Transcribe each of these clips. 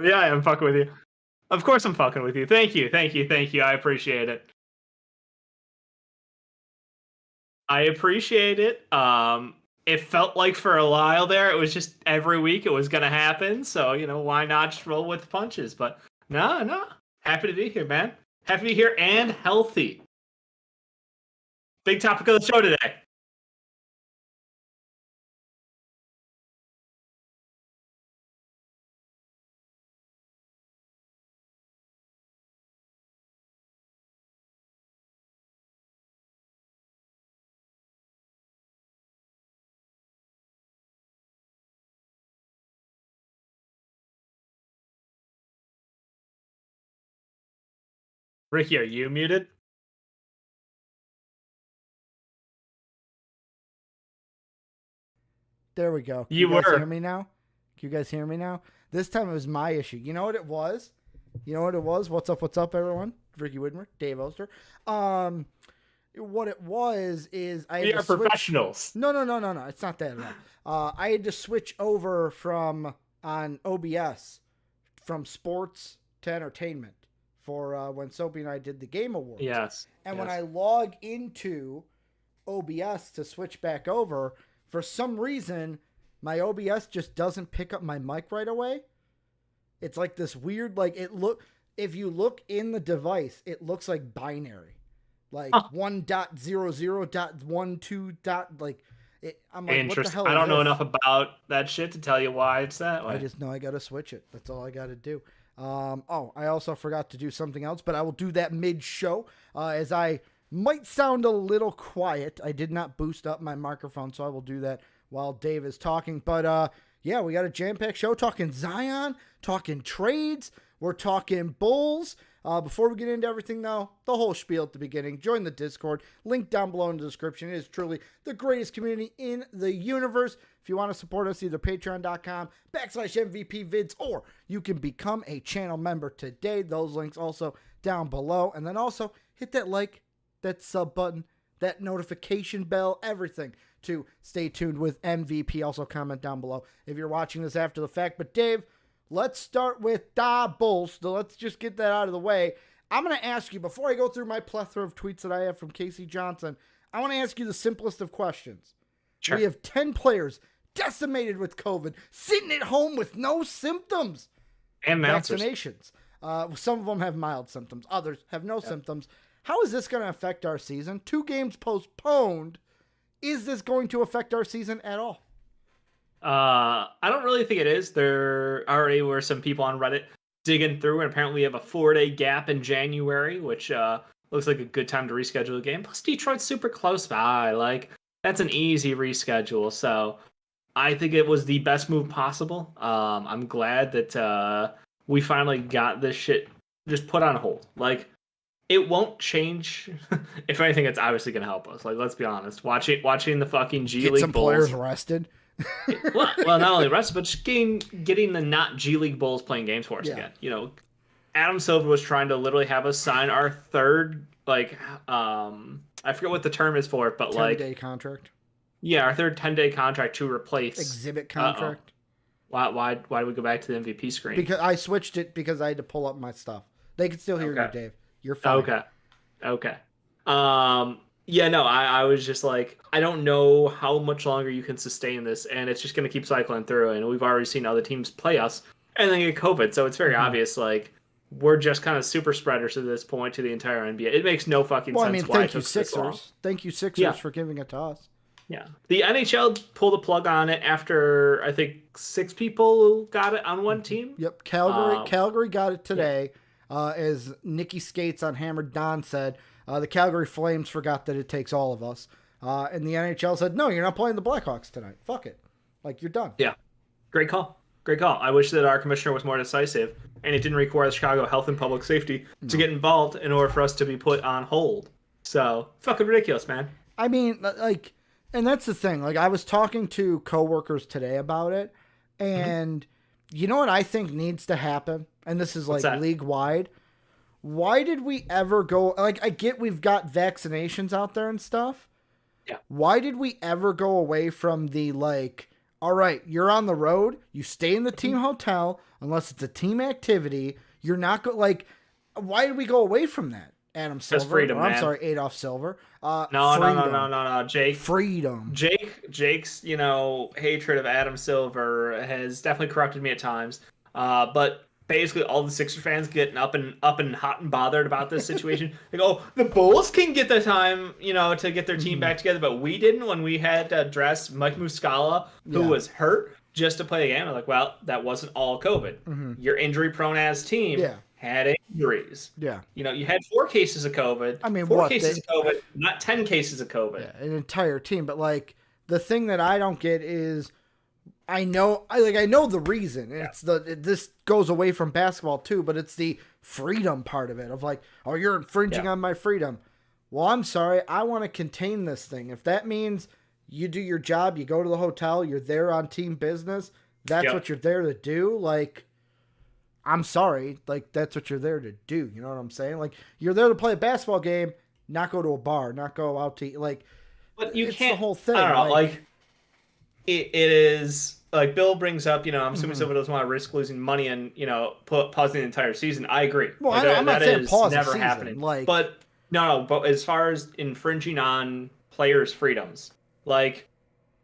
Yeah, I'm fucking with you. Of course I'm fucking with you. Thank you. Thank you. Thank you. I appreciate it. I appreciate it. It felt like for a while there, it was just every week it was gonna happen. So why not just roll with the punches? But no, no. Happy to be here, man. Happy to be here and healthy. Big topic of the show today. Ricky, are you muted? There we go. Can you You guys hear were. me now? Can you guys hear me now? This time it was my issue. You know what it was? You know what it was? What's up, everyone? Ricky Widmer, Dave Oster. Um, what it was is I had We to are switch. professionals. No. It's not that at all. I had to switch over from on OBS from sports to entertainment for when Soapy and I did the Game Awards. Yes. And when Yes. I log into OBS to switch back over, for some reason, my OBS just doesn't pick up my mic right away. It's like this weird, like if you look in the device, it looks like binary, like Huh. 1.00.12 like I'm like, what the Interesting. hell I is don't know this? enough about that shit to tell you why it's that I way. just know I got to switch it. That's all I got to do. I also forgot to do something else, but I will do that mid show as I might sound a little quiet. I did not boost up my microphone, so I will do that while Dave is talking. But yeah, we got a jam-packed show talking Zion, talking trades. We're talking Bulls. Before we get into everything, though, the whole spiel at the beginning. Join the Discord. Link down below in the description. It is truly the greatest community in the universe. If you want to support us, either patreon.com/MVP vids, or you can become a channel member today. Those links also down below. And then also hit that like, that sub button, that notification bell, everything to stay tuned with MVP. Also comment down below if you're watching this after the fact. But Dave, let's start with Da Bulls. So let's just get that out of the way. I'm going to ask you, before I go through my plethora of tweets that I have from Casey Johnson, I want to ask you the simplest of questions. Sure. We have 10 players decimated with COVID, sitting at home with no symptoms. And Vaccinations. Some of them have mild symptoms. Others have no symptoms. How is this going to affect our season? 2 games postponed. Is this going to affect our season at all? I don't really think it is. There already were some people on Reddit digging through, and apparently we have a 4-day gap in January, which looks like a good time to reschedule the game. Plus, Detroit's super close by. Like, that's an easy reschedule. So I think it was the best move possible. I'm glad that we finally got this shit just put on hold. Like, it won't change. If anything, it's obviously going to help us. Like, let's be honest. Watching the fucking G Get League some Bulls. players rested. Well, not only rest, but just getting the not G League Bulls playing games for us Yeah. again. Adam Silver was trying to literally have us sign our third, like, I forget what the term is for it, but 10-day contract. Yeah, our third 10-day contract to replace exhibit contract. Why did we go back to the MVP screen? Because I switched it because I had to pull up my stuff. They can still hear you, Dave. You're fine. Okay. Yeah, no, I was just like, I don't know how much longer you can sustain this, and it's just going to keep cycling through, and we've already seen other teams play us and then get COVID, so it's very obvious, like, we're just kind of super spreaders at this point to the entire NBA. It makes no fucking sense. I mean, why thank you, Sixers. Thank you, Sixers, for giving it to us. Yeah. The NHL pulled the plug on it after, I think, 6 people got it on one team. Yep, Calgary got it today. As Nikki Skates on Hammered Don said, the Calgary Flames forgot that it takes all of us. And the NHL said, no, you're not playing the Blackhawks tonight. Fuck it. Like, you're done. Yeah. Great call. I wish that our commissioner was more decisive, and it didn't require the Chicago Health and Public Safety to get involved in order for us to be put on hold. So, fucking ridiculous, man. I mean, like, and that's the thing. Like, I was talking to coworkers today about it, and you know what I think needs to happen? And this is like league-wide. Why did we ever go... Like, I get we've got vaccinations out there and stuff. Yeah. Why did we ever go away from the, like, all right, you're on the road. You stay in the team hotel unless it's a team activity. You're not why did we go away from that? Adam Silver. Freedom, I'm man. sorry, Adolf Silver. No. Jake's, hatred of Adam Silver has definitely corrupted me at times. But basically all the Sixer fans getting up and hot and bothered about this situation. The Bulls can get the time, to get their team back together, but we didn't when we had to dress Mike Muscala, who was hurt, just to play a game. I'm like, well, that wasn't all COVID. Your injury-prone ass team had injuries. Yeah. You had 4 cases of COVID. I mean, 4 cases of COVID, not 10 cases of COVID. Yeah, an entire team. But, the thing that I don't get is I know the reason. It's this goes away from basketball too, but it's the freedom part of it of you're infringing on my freedom. Well, I'm sorry. I want to contain this thing. If that means you do your job, you go to the hotel, you're there on team business, that's what you're there to do. I'm sorry. That's what you're there to do. You know what I'm saying? You're there to play a basketball game, not go to a bar, not go out to eat. But you can't. The whole thing. I don't know. It is Bill brings up. I'm assuming someone doesn't want to risk losing money and pausing the entire season. I agree. Well, I'm not saying pause never the season. Happening. But no. But as far as infringing on players' freedoms,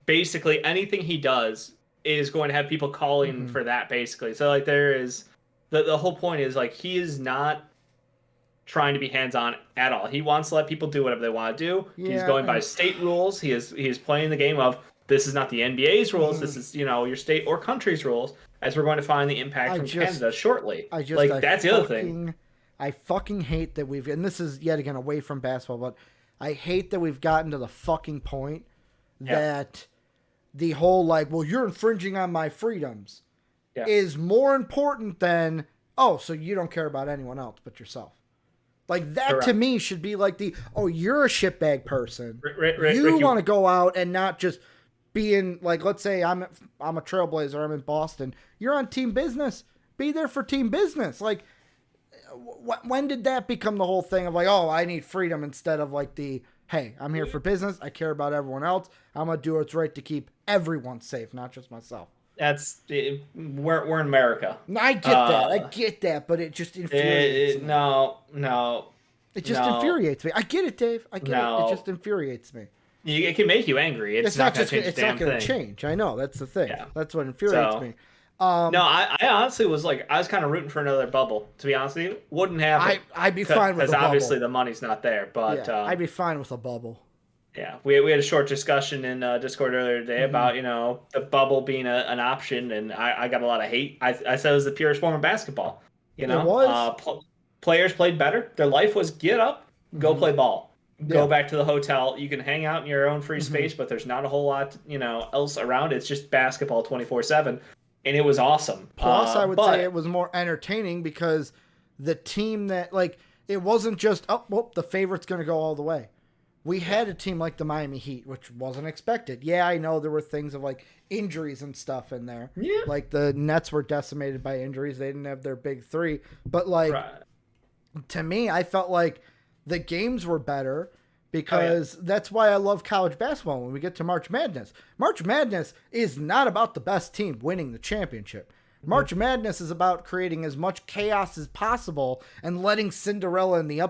basically anything he does is going to have people calling for that. Basically, so there is the whole point is he is not trying to be hands-on at all. He wants to let people do whatever they want to do. Yeah, he's going by state rules. He is playing the game of this is not the NBA's rules. This is your state or country's rules. As we're going to find the impact from Canada shortly. That's the other thing. I fucking hate that and this is yet again away from basketball, but I hate that we've gotten to the fucking point that the whole well, you're infringing on my freedoms is more important than so you don't care about anyone else but yourself. That Correct. To me should be you're a shitbag person. You want to go out and not just be in let's say I'm a Trailblazer, I'm in Boston. You're on team business. Be there for team business. When did that become the whole thing of I need freedom instead of hey, I'm here for business. I care about everyone else. I'm gonna do what's right to keep everyone safe, not just myself. We're in America. I get that, but it just infuriates me. No. It just infuriates me. I get it, Dave. I get it. It just infuriates me. It can make you angry. It's not going to change. It's not going to change. I know. That's the thing. Yeah. That's what infuriates me. I honestly was I was kind of rooting for another bubble. To be honest with you, wouldn't happen. I'd be fine with a bubble. Because obviously the money's not there. But I'd be fine with a bubble. Yeah, we had a short discussion in Discord earlier today about the bubble being an option, and I got a lot of hate. I said it was the purest form of basketball. It was. Players played better. Their life was get up, go play ball, go back to the hotel. You can hang out in your own free space, but there's not a whole lot else around. It's just basketball 24/7, and it was awesome. Plus, I would say it was more entertaining because the team that it wasn't just the favorite's going to go all the way. We had a team like the Miami Heat, which wasn't expected. Yeah, I know there were things of injuries and stuff in there. Yeah. The Nets were decimated by injuries. They didn't have their big three. But to me, I felt the games were better because that's why I love college basketball when we get to March Madness. March Madness is not about the best team winning the championship. March Madness is about creating as much chaos as possible and letting Cinderella and the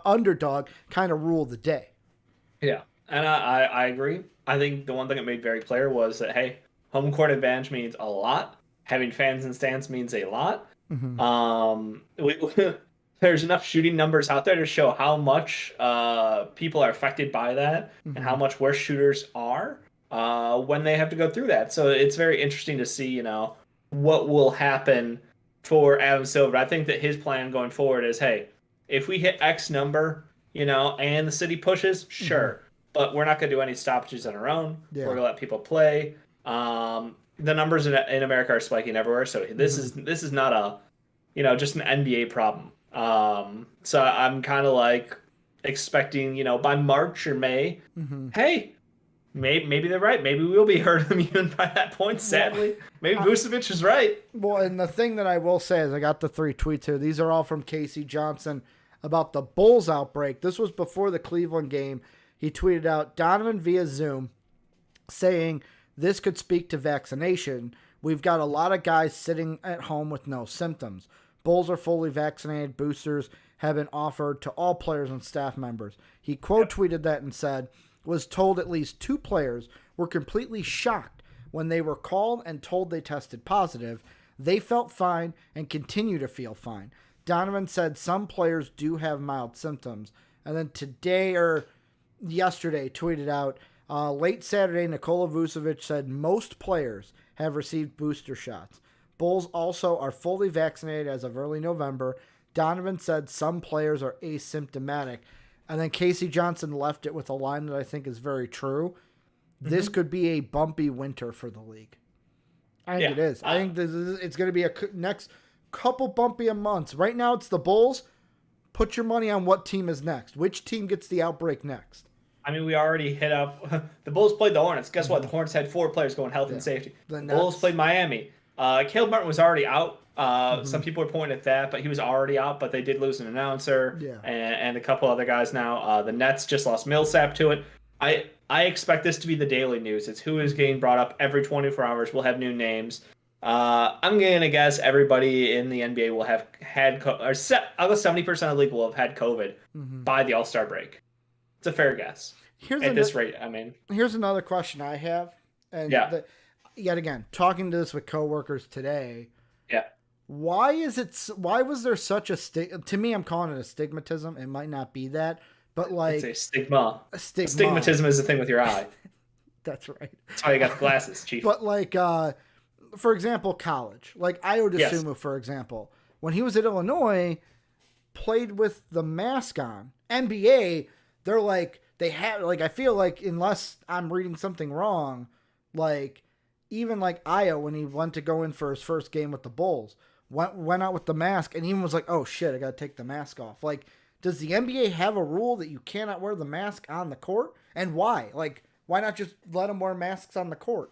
underdog kind of rule the day. Yeah, and I agree. I think the one thing it made very clear was that, hey, home court advantage means a lot. Having fans in stands means a lot. There's enough shooting numbers out there to show how much people are affected by that and how much worse shooters are when they have to go through that. So it's very interesting to see, what will happen for Adam Silver. I think that his plan going forward is, hey, if we hit X number, and the city pushes, sure. But we're not going to do any stoppages on our own. Yeah. We're going to let people play. The numbers in America are spiking everywhere. So this is not a, just an NBA problem. So I'm kind of expecting, by March or May, hey, maybe they're right. Maybe we'll be herd immune by that point, sadly. Maybe Vucevic is right. Well, and the thing that I will say is I got the 3 tweets here. These are all from Casey Johnson about the Bulls outbreak. This was before the Cleveland game. He tweeted out Donovan via Zoom saying this could speak to vaccination. We've got a lot of guys sitting at home with no symptoms. Bulls are fully vaccinated. Boosters have been offered to all players and staff members. He quote tweeted that and said, was told at least 2 players were completely shocked when they were called and told they tested positive. They felt fine and continue to feel fine. Donovan said some players do have mild symptoms. And then today or yesterday tweeted out, late Saturday, Nikola Vucevic said most players have received booster shots. Bulls also are fully vaccinated as of early November. Donovan said some players are asymptomatic. And then Casey Johnson left it with a line that I think is very true. This could be a bumpy winter for the league. I think it is. I think it's going to be a next couple bumpy months. Right now it's the Bulls. Put your money on what team is next. Which team gets the outbreak next? I mean, we already hit up. The Bulls played the Hornets. Guess what? The Hornets had 4 players going health and safety. The Bulls played Miami. Caleb Martin was already out. Some people are pointing at that, but he was already out. But they did lose an announcer and a couple other guys now. The Nets just lost Millsap to it. I expect this to be the daily news. It's who is getting brought up every 24 hours. We'll have new names. I'm going to guess everybody in the NBA will have had I'll guess 70% of the league will have had COVID by the All-Star break. It's a fair guess. This rate, I mean. Here's another question I have. And yet again, talking to this with coworkers today. Yeah. Why was there such a to me, I'm calling it a stigmatism. It might not be that, but like it's a stigma. Stigmatism is the thing with your eye. That's right. That's why you got the glasses, Chief. But like, for example, college. Like Io DeSumo, for example, when he was at Illinois, played with the mask on. NBA, they're like, they have, like, I feel like, unless I'm reading something wrong, like, even like Io, when he went to go in for his first game with the Bulls, went out with the mask and even was like, oh shit, I got to take the mask off. Like, does the NBA have a rule that you cannot wear the mask on the court? And why? Like, why not just let them wear masks on the court?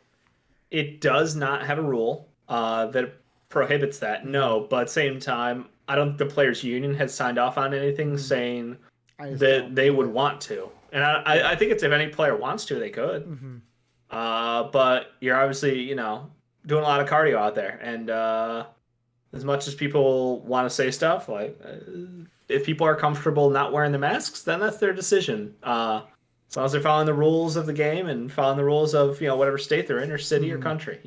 It does not have a rule that prohibits that, no. But at the same time, I don't think the Players Union has signed off on anything saying that they would want to. And I think it's if any player wants to, they could. But you're obviously, doing a lot of cardio out there. And as much as people want to say stuff, like if people are comfortable not wearing the masks, then that's their decision. As long as they're following the rules of the game and following the rules of whatever state they're in or city or country,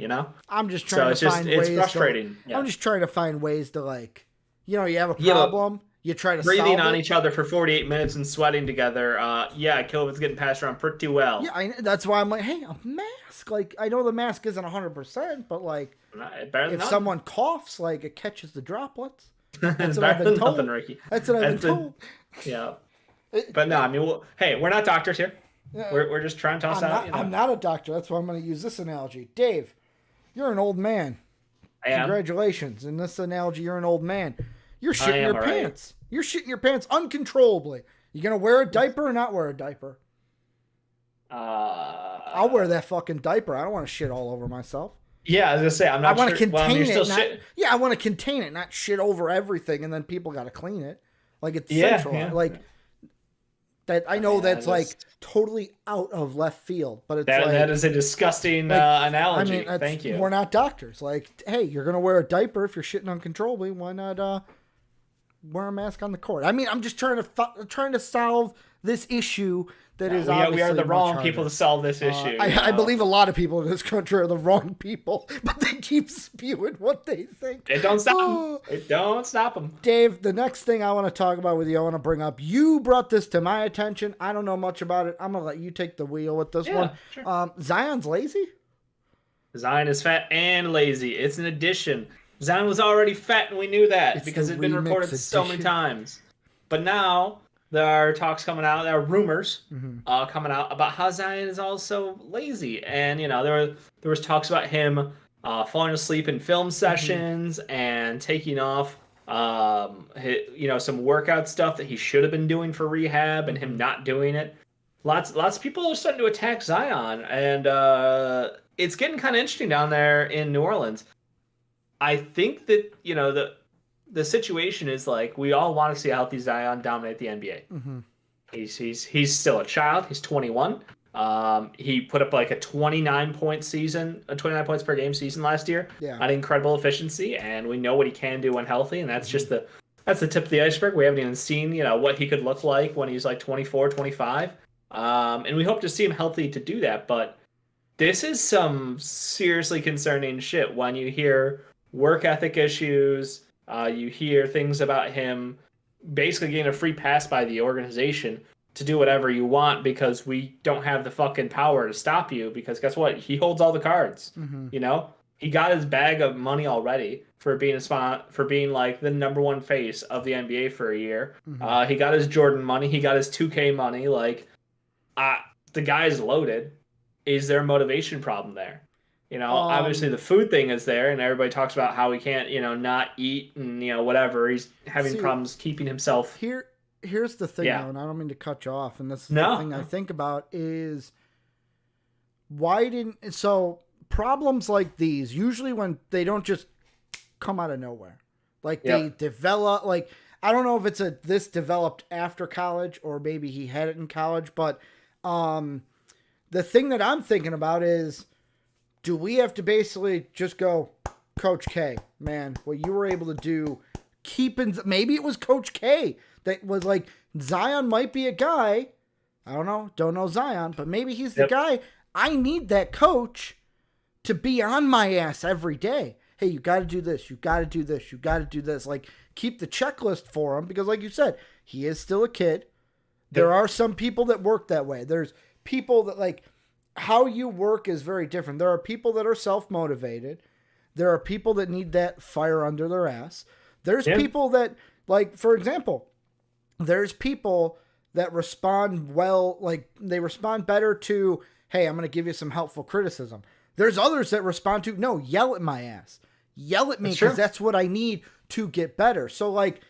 I'm just trying to find ways. It's frustrating. I'm just trying to find ways to like, you have a problem. You try to breathing on each other for 48 minutes and sweating together. COVID's getting passed around pretty well. Yeah, that's why I'm like, hey, a mask. Like, I know the mask isn't 100%, but like, if someone coughs, like it catches the droplets. That's what I've been told. Nothing, Ricky. That's what I've been told. Yeah. But no, I mean, hey, we're not doctors here. We're just trying to toss out. I'm not a doctor. That's why I'm going to use this analogy. Dave, you're an old man. I am. Congratulations. In this analogy, you're an old man. You're shitting your pants. Right. You're shitting your pants uncontrollably. You going to wear a diaper or not wear a diaper? I'll wear that fucking diaper. I don't want to shit all over myself. Yeah, I was going to say, I'm not sure. I want to contain it. I want to contain it, not shit over everything, and then people got to clean it. Like, it's central. Yeah. Like, that I know that's like totally out of left field, but it's that is a disgusting analogy. I mean, thank you. We're not doctors. Like, hey, you're gonna wear a diaper if you're shitting uncontrollably. Why not wear a mask on the court? I mean, I'm just trying to solve this issue that is obviously we are the wrong people to solve this issue. I believe a lot of people in this country are the wrong people, but they keep spewing what they think. It don't stop them. It don't stop them. Dave, the next thing I want to talk about with you, I want to bring up, you brought this to my attention. I don't know much about it. I'm going to let you take the wheel with this one. Sure. Zion's lazy? Zion is fat and lazy. It's an addition. Zion was already fat, and we knew that because it's been reported so many times. But now there are talks coming out, there are rumors coming out about how Zion is also lazy. And, there was talks about him falling asleep in film sessions and taking off, some workout stuff that he should have been doing for rehab and him not doing it. Lots of people are starting to attack Zion, and it's getting kind of interesting down there in New Orleans. I think that, the situation is like we all want to see a healthy Zion dominate the NBA. He's still a child. He's 21. He put up like a 29 points per game season last year. Yeah. An incredible efficiency, and we know what he can do when healthy, and that's the tip of the iceberg. We haven't even seen, what he could look like when he's like 24, 25. And we hope to see him healthy to do that, but this is some seriously concerning shit when you hear work ethic issues, you hear things about him basically getting a free pass by the organization to do whatever you want because we don't have the fucking power to stop you because guess what? He holds all the cards. He got his bag of money already for being like the number one face of the NBA for a year. He got his Jordan money. He got his 2K money. Like, the guy is loaded. Is there a motivation problem there? Obviously the food thing is there, and everybody talks about how he can't, not eat and whatever. He's having problems keeping himself. Here's the thing, though, and I don't mean to cut you off. And this is the thing I think about is problems like these usually when they don't just come out of nowhere, like they develop. Like I don't know if it's this developed after college or maybe he had it in college, but the thing that I'm thinking about is, do we have to basically just go, Coach K, man, what you were able to do, maybe it was Coach K that was like, Zion might be a guy, I don't know Zion, but maybe he's the guy. I need that coach to be on my ass every day. Hey, you got to do this, you got to do this, you got to do this. Like, keep the checklist for him because like you said, he is still a kid. There are some people that work that way. There's people that like how you work is very different. There are people that are self-motivated. There are people that need that fire under their ass. There's people that like, for example, there's people that respond well, like they respond better to, hey, I'm going to give you some helpful criticism. There's others that respond to, no, yell at my ass. Yell at me because that's what I need to get better. So like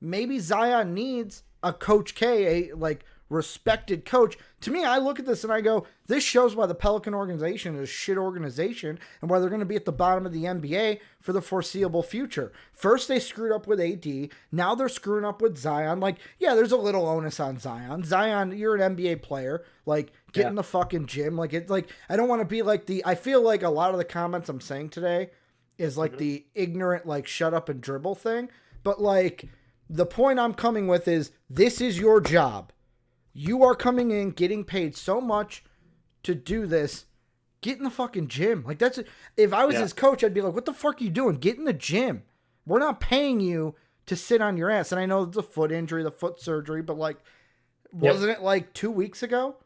maybe Zion needs a Coach K, a like respected coach. To me, I look at this and I go, this shows why the Pelican organization is a shit organization and why they're going to be at the bottom of the NBA for the foreseeable future. First, they screwed up with AD. Now they're screwing up with Zion. Like, yeah, there's a little onus on Zion. Zion, you're an NBA player. Like, get in the fucking gym. Like, it's like, I don't want to be like I feel like a lot of the comments I'm saying today is like the ignorant, like, shut up and dribble thing. But like, the point I'm coming with is this is your job. You are coming in, getting paid so much to do this. Get in the fucking gym. Like that's if I was his coach, I'd be like, "What the fuck are you doing? Get in the gym. We're not paying you to sit on your ass." And I know the foot injury, the foot surgery, but like, wasn't it like 2 weeks ago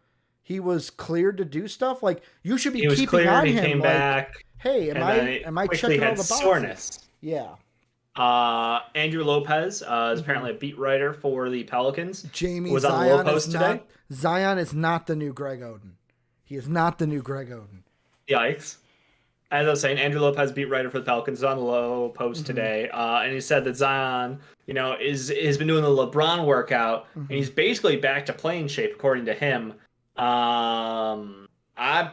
he was cleared to do stuff? Like you should be keeping on him. He came back. Hey, am I checking all the boxes? Soreness. Yeah. Andrew Lopez is apparently a beat writer for the Pelicans. Jamie was on the low post today. Zion is not the new Greg Oden. He is not the new Greg Oden. Yikes. As I was saying, Andrew Lopez, beat writer for the Pelicans, is on the low post today. And he said that Zion, has been doing the LeBron workout, and he's basically back to playing shape, according to him. I'm that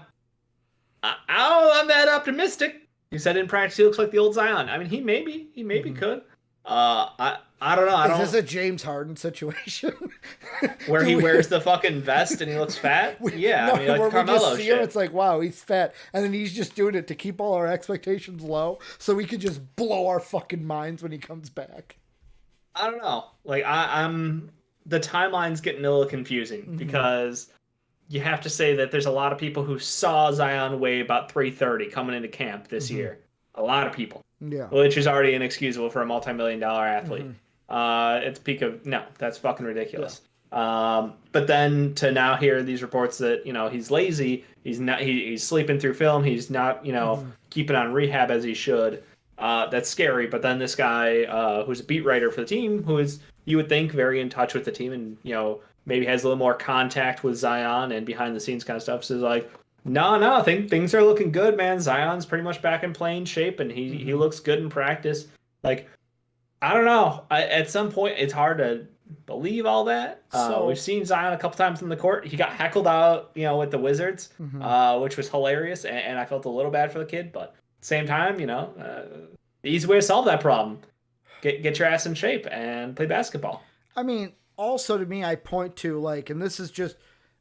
optimistic. He said in practice he looks like the old Zion. I mean, he maybe could. I don't know. Is this a James Harden situation? Where he wears the fucking vest and he looks fat? Yeah, I mean, like Carmelo shit. It's like, wow, he's fat. And then he's just doing it to keep all our expectations low so we could just blow our fucking minds when he comes back. I don't know. Like, I'm the timeline's getting a little confusing because you have to say that there's a lot of people who saw Zion weigh about 330 coming into camp this year. A lot of people. Yeah. Which is already inexcusable for a multi-million-dollar athlete. It's peak of, no, that's fucking ridiculous. Yeah. But then to now hear these reports that, he's lazy, he's sleeping through film, he's not, keeping on rehab as he should. That's scary. But then this guy, who's a beat writer for the team, who is, you would think, very in touch with the team and, maybe has a little more contact with Zion and behind the scenes kind of stuff. So it's like, no, I think things are looking good, man. Zion's pretty much back in playing shape and he looks good in practice. Like, I don't know. At some point, it's hard to believe all that. We've seen Zion a couple times in the court. He got heckled out, with the Wizards, which was hilarious. And I felt a little bad for the kid, but at the same time, the easy way to solve that problem, get your ass in shape and play basketball. I mean, also to me, I point to and this is just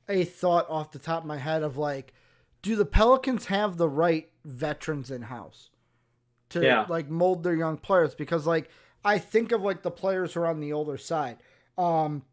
a thought off the top of my head of like, do the Pelicans have the right veterans in house to like mold their young players? Because like I think of like the players who are on the older side. Brandon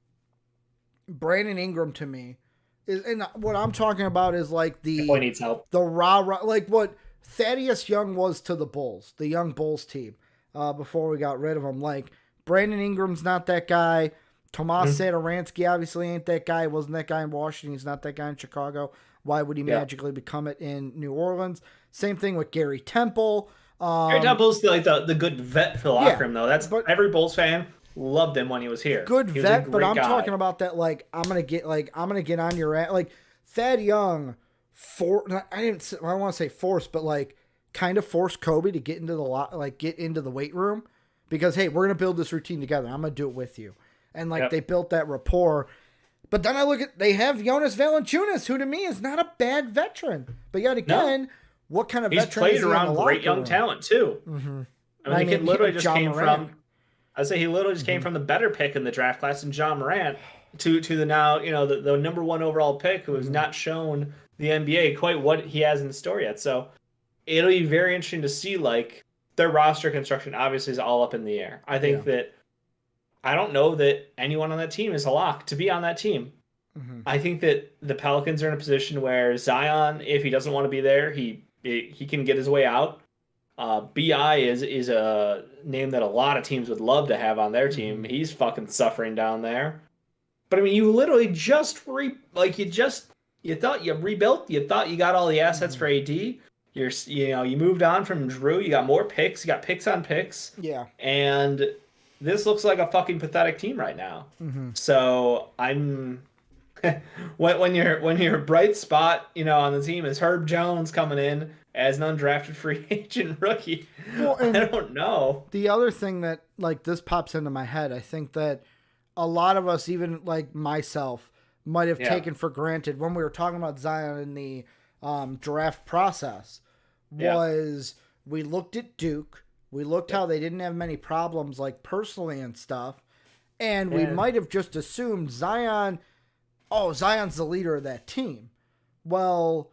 Ingram to me is, and what I'm talking about is like the boy needs help. The rah like what Thaddeus Young was to the Bulls, the young Bulls team, before we got rid of him. Like Brandon Ingram's not that guy. Tomas Satoransky obviously ain't that guy. He wasn't that guy in Washington. He's not that guy in Chicago. Why would he magically become it in New Orleans? Same thing with Gary Temple. Gary Temple's like the good vet for the locker room, though. That's every Bulls fan loved him when he was here. Good vet, but I'm talking about that. Like I'm gonna get on your ass. Like Thad Young, I don't want to say forced, but like kind of forced Kobe to get into the weight room because hey, we're gonna build this routine together. I'm gonna do it with you. And like they built that rapport. But then I look at, they have Jonas Valanciunas, who to me is not a bad veteran. But yet again, what kind of veteran is he? He's played around great young talent too. Mm-hmm. I mean, he literally just came from, I'd say he literally just came from the better pick in the draft class in John Morant to the now, the number one overall pick who has not shown the NBA quite what he has in the store yet. So it'll be very interesting to see, like, their roster construction obviously is all up in the air. I think that I don't know that anyone on that team is a lock to be on that team. Mm-hmm. I think that the Pelicans are in a position where Zion, if he doesn't want to be there, he can get his way out. BI is a name that a lot of teams would love to have on their team. Mm-hmm. He's fucking suffering down there. But I mean, you literally just you thought you rebuilt, you thought you got all the assets for AD. You moved on from Drew, you got more picks, you got picks on picks. Yeah. And this looks like a fucking pathetic team right now. Mm-hmm. So I'm when your bright spot, on the team is Herb Jones coming in as an undrafted free agent rookie. Well, I don't know. The other thing that like this pops into my head, I think that a lot of us, even like myself, might have taken for granted when we were talking about Zion in the draft process was we looked at Duke. We looked how they didn't have many problems, like personally and stuff. And we might have just assumed Zion's the leader of that team. Well,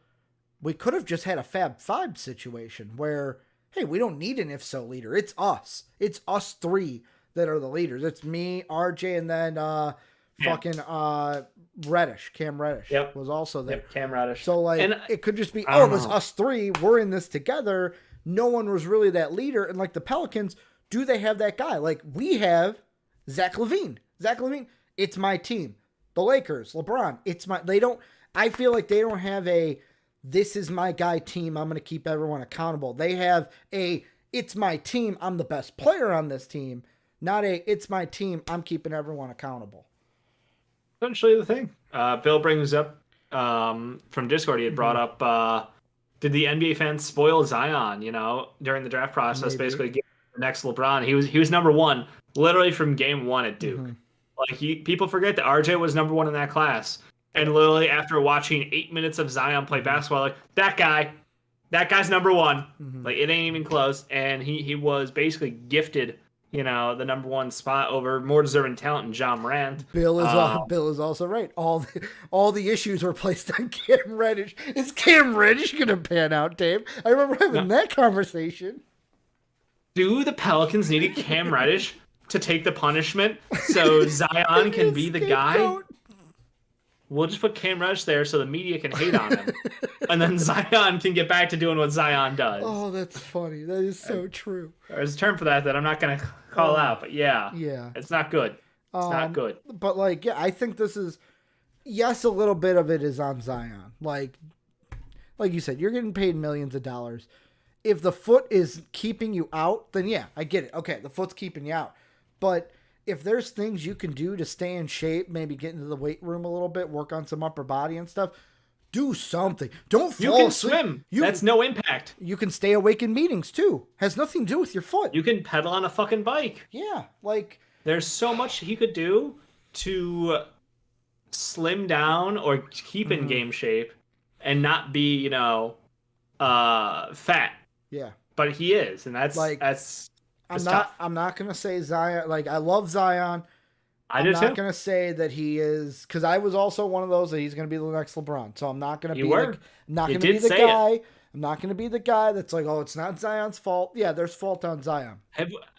we could have just had a Fab Five situation where, hey, we don't need an if-so leader. It's us. It's us three that are the leaders. It's me, RJ, and then Reddish. Cam Reddish was also there. Yep, Cam Reddish. So, like, it could just be, it was us three. We're in this together. No one was really that leader. And like the Pelicans, do they have that guy? Like we have Zach LaVine. It's my team. The Lakers, LeBron, I feel like they don't have a, this is my guy team. I'm going to keep everyone accountable. They have it's my team. I'm the best player on this team. Not it's my team. I'm keeping everyone accountable. Essentially the thing. Bill brings up from Discord, he had brought up, did the NBA fans spoil Zion, during the draft process, basically get the next LeBron? He was number one, literally from game one at Duke. Mm-hmm. Like people forget that RJ was number one in that class. And literally after watching 8 minutes of Zion play basketball, like that guy's number one. Mm-hmm. Like it ain't even close. And he was basically gifted, the number one spot over more deserving talent in John Morant. Bill is also right. All the issues were placed on Cam Reddish. Is Cam Reddish gonna pan out, Dave? I remember having that conversation. Do the Pelicans need a Cam Reddish to take the punishment so Zion can be the guy? We'll just put Cam Reddish there so the media can hate on him. And then Zion can get back to doing what Zion does. Oh, that's funny. That is so true. There's a term for that I'm not going to call out, but yeah. It's not good. It's not good. But, I think this is, yes, a little bit of it is on Zion. Like you said, you're getting paid millions of dollars. If the foot is keeping you out, then yeah, I get it. Okay, the foot's keeping you out. But if there's things you can do to stay in shape, maybe get into the weight room a little bit, work on some upper body and stuff, do something. Don't fall You can asleep. Swim. That's no impact. You can stay awake in meetings too. Has nothing to do with your foot. You can pedal on a fucking bike. Yeah, there's so much he could do to slim down or keep in game shape and not be, fat. Yeah. But he is, and that's I'm not gonna say Zion. I love Zion. I I'm do not too. gonna say that he is, because I was also one of those that he's gonna be the next LeBron. So I'm not gonna You be were. like, I'm not You gonna be did the say it. guy. I'm not gonna be the guy that's like, oh, it's not Zion's fault. Yeah, there's fault on Zion,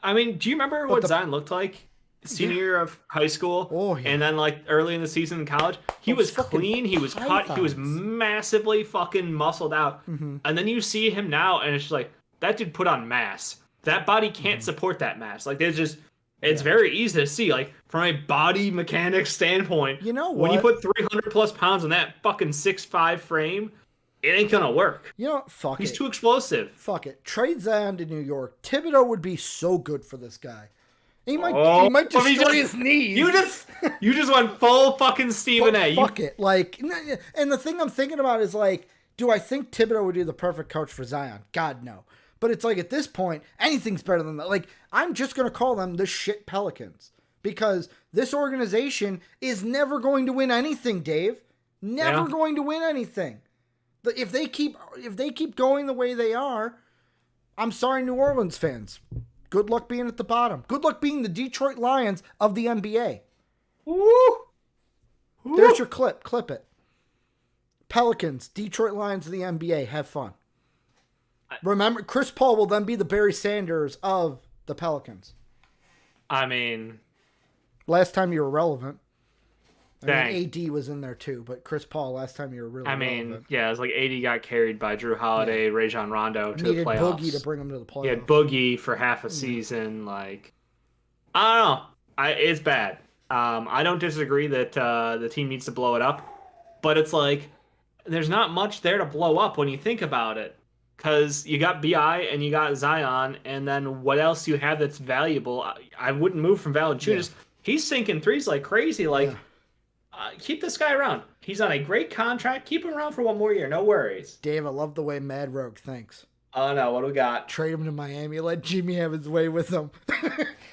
I mean, do you remember but what Zion looked like yeah, senior year of high school, oh yeah, and then like early in the season in college? He those was fucking clean. He was cut. He was pythons. massively fucking muscled out. Mm-hmm. And then you see him now, and it's just like that dude put on mass. That body can't Mm-hmm. support that mass. Like there's just, it's Yeah. very easy to see. Like from a body mechanics standpoint, You know when you what? put 300 plus pounds on that fucking 6'5" frame, it ain't gonna work. You know, fuck He's it. too explosive. Fuck it. Trade Zion to New York. Thibodeau would be so good for this guy. He might destroy his knees. You just went full fucking Stephen A. Fuck it. Like, and the thing I'm thinking about is like, do I think Thibodeau would be the perfect coach for Zion? God, no. But it's like at this point, anything's better than that. Like, I'm just going to call them the shit Pelicans because this organization is never going to win anything, Dave. Never going to win anything. If they keep going the way they are, I'm sorry, New Orleans fans. Good luck being at the bottom. Good luck being the Detroit Lions of the NBA. Woo! There's your clip. Clip it. Pelicans, Detroit Lions of the NBA. Have fun. Remember, Chris Paul will then be the Barry Sanders of the Pelicans. I mean, last time you were relevant. Dang. I mean, AD was in there too, but Chris Paul, last time you were really relevant. Yeah, it was like AD got carried by Drew Holiday, Rajon Rondo to the playoffs. Boogie to bring him to the playoffs. He had Boogie for half a season. Like, I don't know. It's bad. I don't disagree that the team needs to blow it up, but it's like there's not much there to blow up when you think about it. Because you got BI and you got Zion, and then what else do you have that's valuable? I wouldn't move from Valanciunas. Yeah. He's sinking threes like crazy. Like, keep this guy around. He's on a great contract. Keep him around for one more year. No worries. Dave, I love the way Mad Rogue thinks. Oh, no. What do we got? Trade him to Miami. Let Jimmy have his way with him.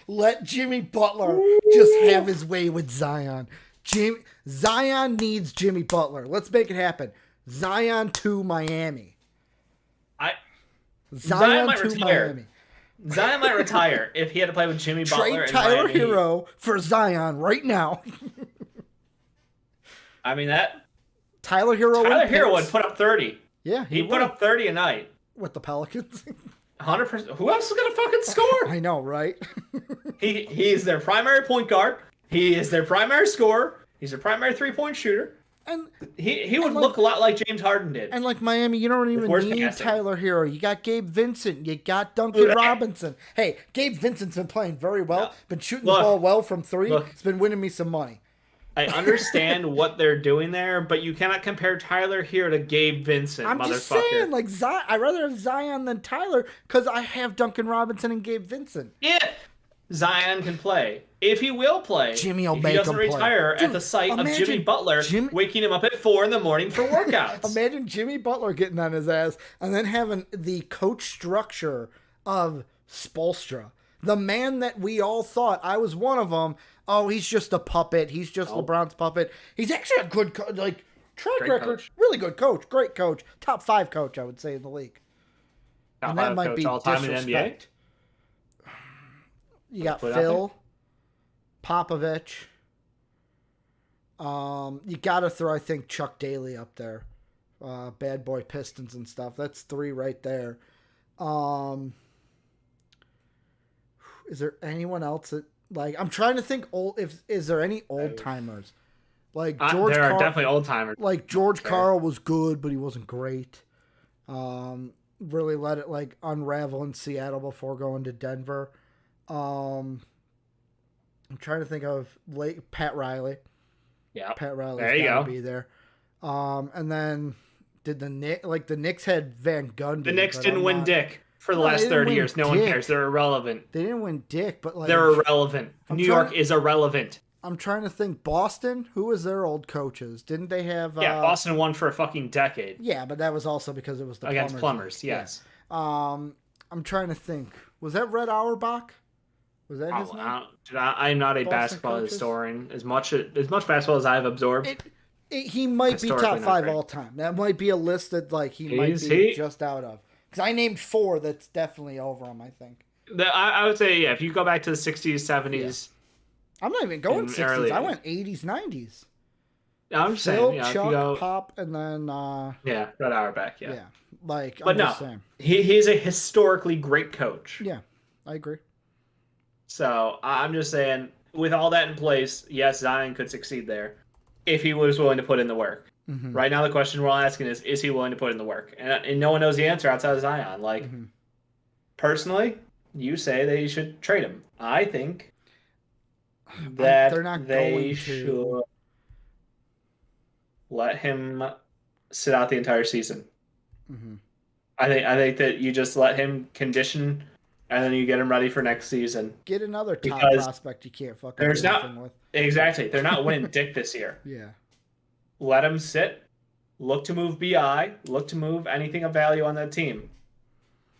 Let Jimmy Butler just have his way with Zion. Zion needs Jimmy Butler. Let's make it happen. Zion to Miami. Zion might retire. Miami. Zion might retire if he had to play with Jimmy Butler. Trade Tyler Hero for Zion right now. I mean that Tyler Hero would put up 30. Yeah, he'd put up 30 a night with the Pelicans. 100%. Who else is gonna fucking score? I know, right? He's their primary point guard. He is their primary scorer. He's their primary 3-point shooter. And he would look a lot like James Harden did. And like Miami, you don't even need Tyler Hero. You got Gabe Vincent. You got Duncan Robinson. Hey, Gabe Vincent's been playing very well. Been shooting the ball well from three. It's been winning me some money. I understand what they're doing there, but you cannot compare Tyler Hero to Gabe Vincent, I'm just saying, like, I'd rather have Zion than Tyler because I have Duncan Robinson and Gabe Vincent. If Zion can play. If he will play, Jimmy will if make he doesn't him retire play. at the sight of Jimmy Butler waking him up at 4 a.m. for workouts. Imagine Jimmy Butler getting on his ass and then having the coach structure of Spoelstra. The man that we all thought, I was one of them, oh, he's just a puppet. He's just LeBron's puppet. He's actually a good track Great record. Coach. Really good coach. Great coach. Top 5 coach, I would say, in the league. Top and that 5 might coach be all time disrespect. in the NBA. You got Phil, Popovich. You got to throw, I think, Chuck Daly up there. Bad Boy Pistons and stuff. That's 3 right there. Is there anyone else that, like, I'm trying to think is there any old timers? Like George there are definitely old timers. Like George Karl was good, but he wasn't great. Really let it like unravel in Seattle before going to Denver. I'm trying to think of Pat Riley. Yeah, Pat Riley's got to be there. And then did the Knicks had Van Gundy. The Knicks didn't win dick for the last 30 years. No one cares. They're irrelevant. They didn't win dick, but like they're irrelevant. New York is irrelevant. I'm trying to think. Boston, who was their old coaches? Didn't they have? Boston won for a fucking decade. Yeah, but that was also because it was the against Plumbers. Yes. Yeah. I'm trying to think. Was that Red Auerbach? Was that his name? I'm not a Boston basketball historian. As much basketball as I've absorbed. He might be top 5 all time. That might be a list that like he might be just out of. Because I named 4 that's definitely over him, I think. I would say, if you go back to the 60s, 70s, I'm not even going in 60s. early. I went 80s, 90s. I'm just saying, you know, Chuck, if you go, Pop, and then yeah, Red Auerbach, yeah. yeah. Like But I'm no, just saying. he's a historically great coach. Yeah, I agree. So I'm just saying, with all that in place, yes, Zion could succeed there if he was willing to put in the work. Mm-hmm. Right now, the question we're all asking is he willing to put in the work? And no one knows the answer outside of Zion. Like, personally, you say they should trade him. I think that they're not they going should to let him sit out the entire season. Mm-hmm. I think that you just let him condition, and then you get him ready for next season. Get another top Because prospect you can't fucking there's do not anything with. exactly. They're not winning dick this year. Yeah. Let him sit. Look to move BI. Look to move anything of value on that team.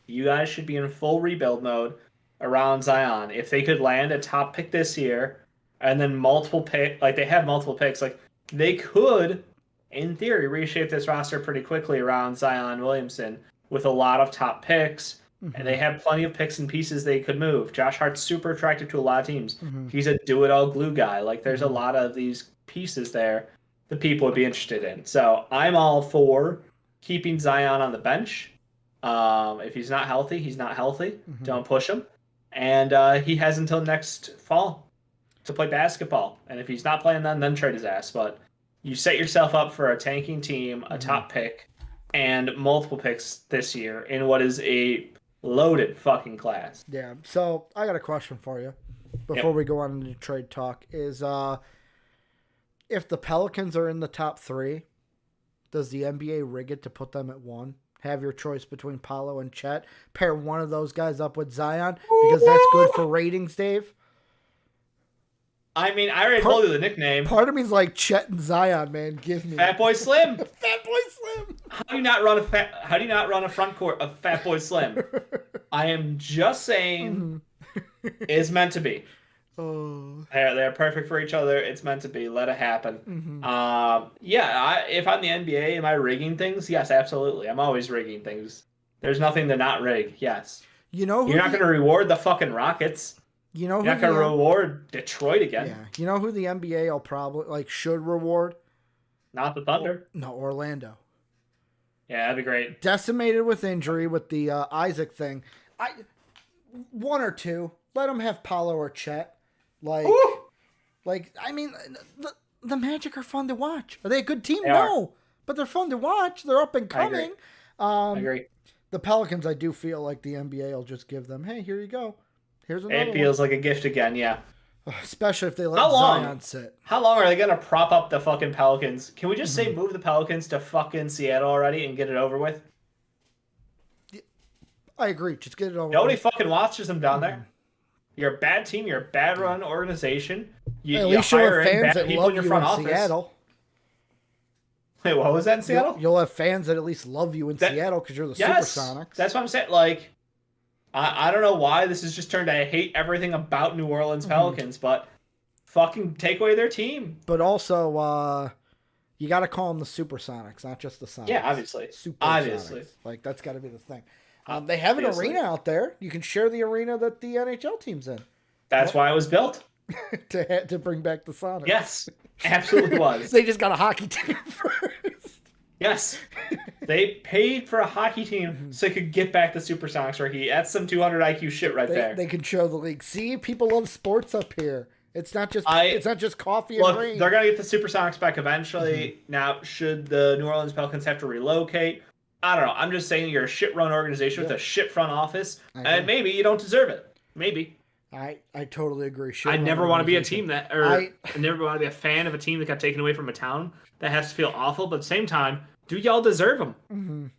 You guys should be in full rebuild mode around Zion. If they could land a top pick this year, and then multiple pick, like they have multiple picks, like they could, in theory, reshape this roster pretty quickly around Zion Williamson with a lot of top picks. And they have plenty of picks and pieces they could move. Josh Hart's super attractive to a lot of teams. He's a do-it-all glue guy. Like, there's a lot of these pieces there that people would be interested in. So I'm all for keeping Zion on the bench. If he's not healthy, he's not healthy. Don't push him. And he has until next fall to play basketball. And if he's not playing then trade his ass. But you set yourself up for a tanking team, a top pick, and multiple picks this year in what is a loaded fucking class. Yeah. So I got a question for you before we go on into trade talk. Is if the Pelicans are in the top 3, does the NBA rig it to put them at 1? Have your choice between Paolo and Chet. Pair one of those guys up with Zion because that's good for ratings, Dave. I mean, I already told you the nickname. Part of me's like Chet and Zion, man. Give me Fat Boy Slim. Fat Boy Slim. How do you not run a front court of Fat Boy Slim? I am just saying, it's meant to be. Oh. They're perfect for each other. It's meant to be. Let it happen. If I'm the NBA, am I rigging things? Yes, absolutely. I'm always rigging things. There's nothing to not rig. Yes. You know, you're not going to reward the fucking Rockets. You know, you're not going to reward Detroit again. Yeah. You know who the NBA will probably should reward? Not the Thunder. No, Orlando. Yeah, that'd be great. Decimated with injury with the Isaac thing. One or two. Let them have Paolo or Chet. I mean, the Magic are fun to watch. Are they a good team? No, but they're fun to watch. They're up and coming. I agree. The Pelicans, I do feel like the NBA will just give them, hey, here you go. Here's another It feels like a gift again, yeah. Especially if they let Zion sit. How long are they going to prop up the fucking Pelicans? Can we just say move the Pelicans to fucking Seattle already and get it over with? I agree. Just get it over Nobody fucking watches them down there. You're a bad team. You're a bad run organization. At least you'll have fans that love you in office. Seattle. Wait, what was that in Seattle? You'll have fans that at least love you in Seattle because you're the Supersonics. That's what I'm saying. Like, I don't know why this has just turned. I hate everything about New Orleans Pelicans, but fucking take away their team. But also, you got to call them the Supersonics, not just the Sonics. Yeah, obviously. Obviously. Like, that's got to be the thing. They have an arena out there. You can share the arena that the NHL team's in. That's why it was built. to bring back the Sonics. Yes, absolutely was. They just got a hockey team first. Yes. They paid for a hockey team so they could get back the Supersonics right. That's some 200 IQ shit there. They can show the league. See, people love sports up here. It's not just coffee and rain. They're gonna get the Supersonics back eventually. Now, should the New Orleans Pelicans have to relocate? I don't know. I'm just saying you're a shit-run organization with a shit front office, and maybe you don't deserve it. Maybe. I totally agree. I never want to be a team that, I never want to be a fan of a team that got taken away from a town that has to feel awful. But at the same time, do y'all deserve them?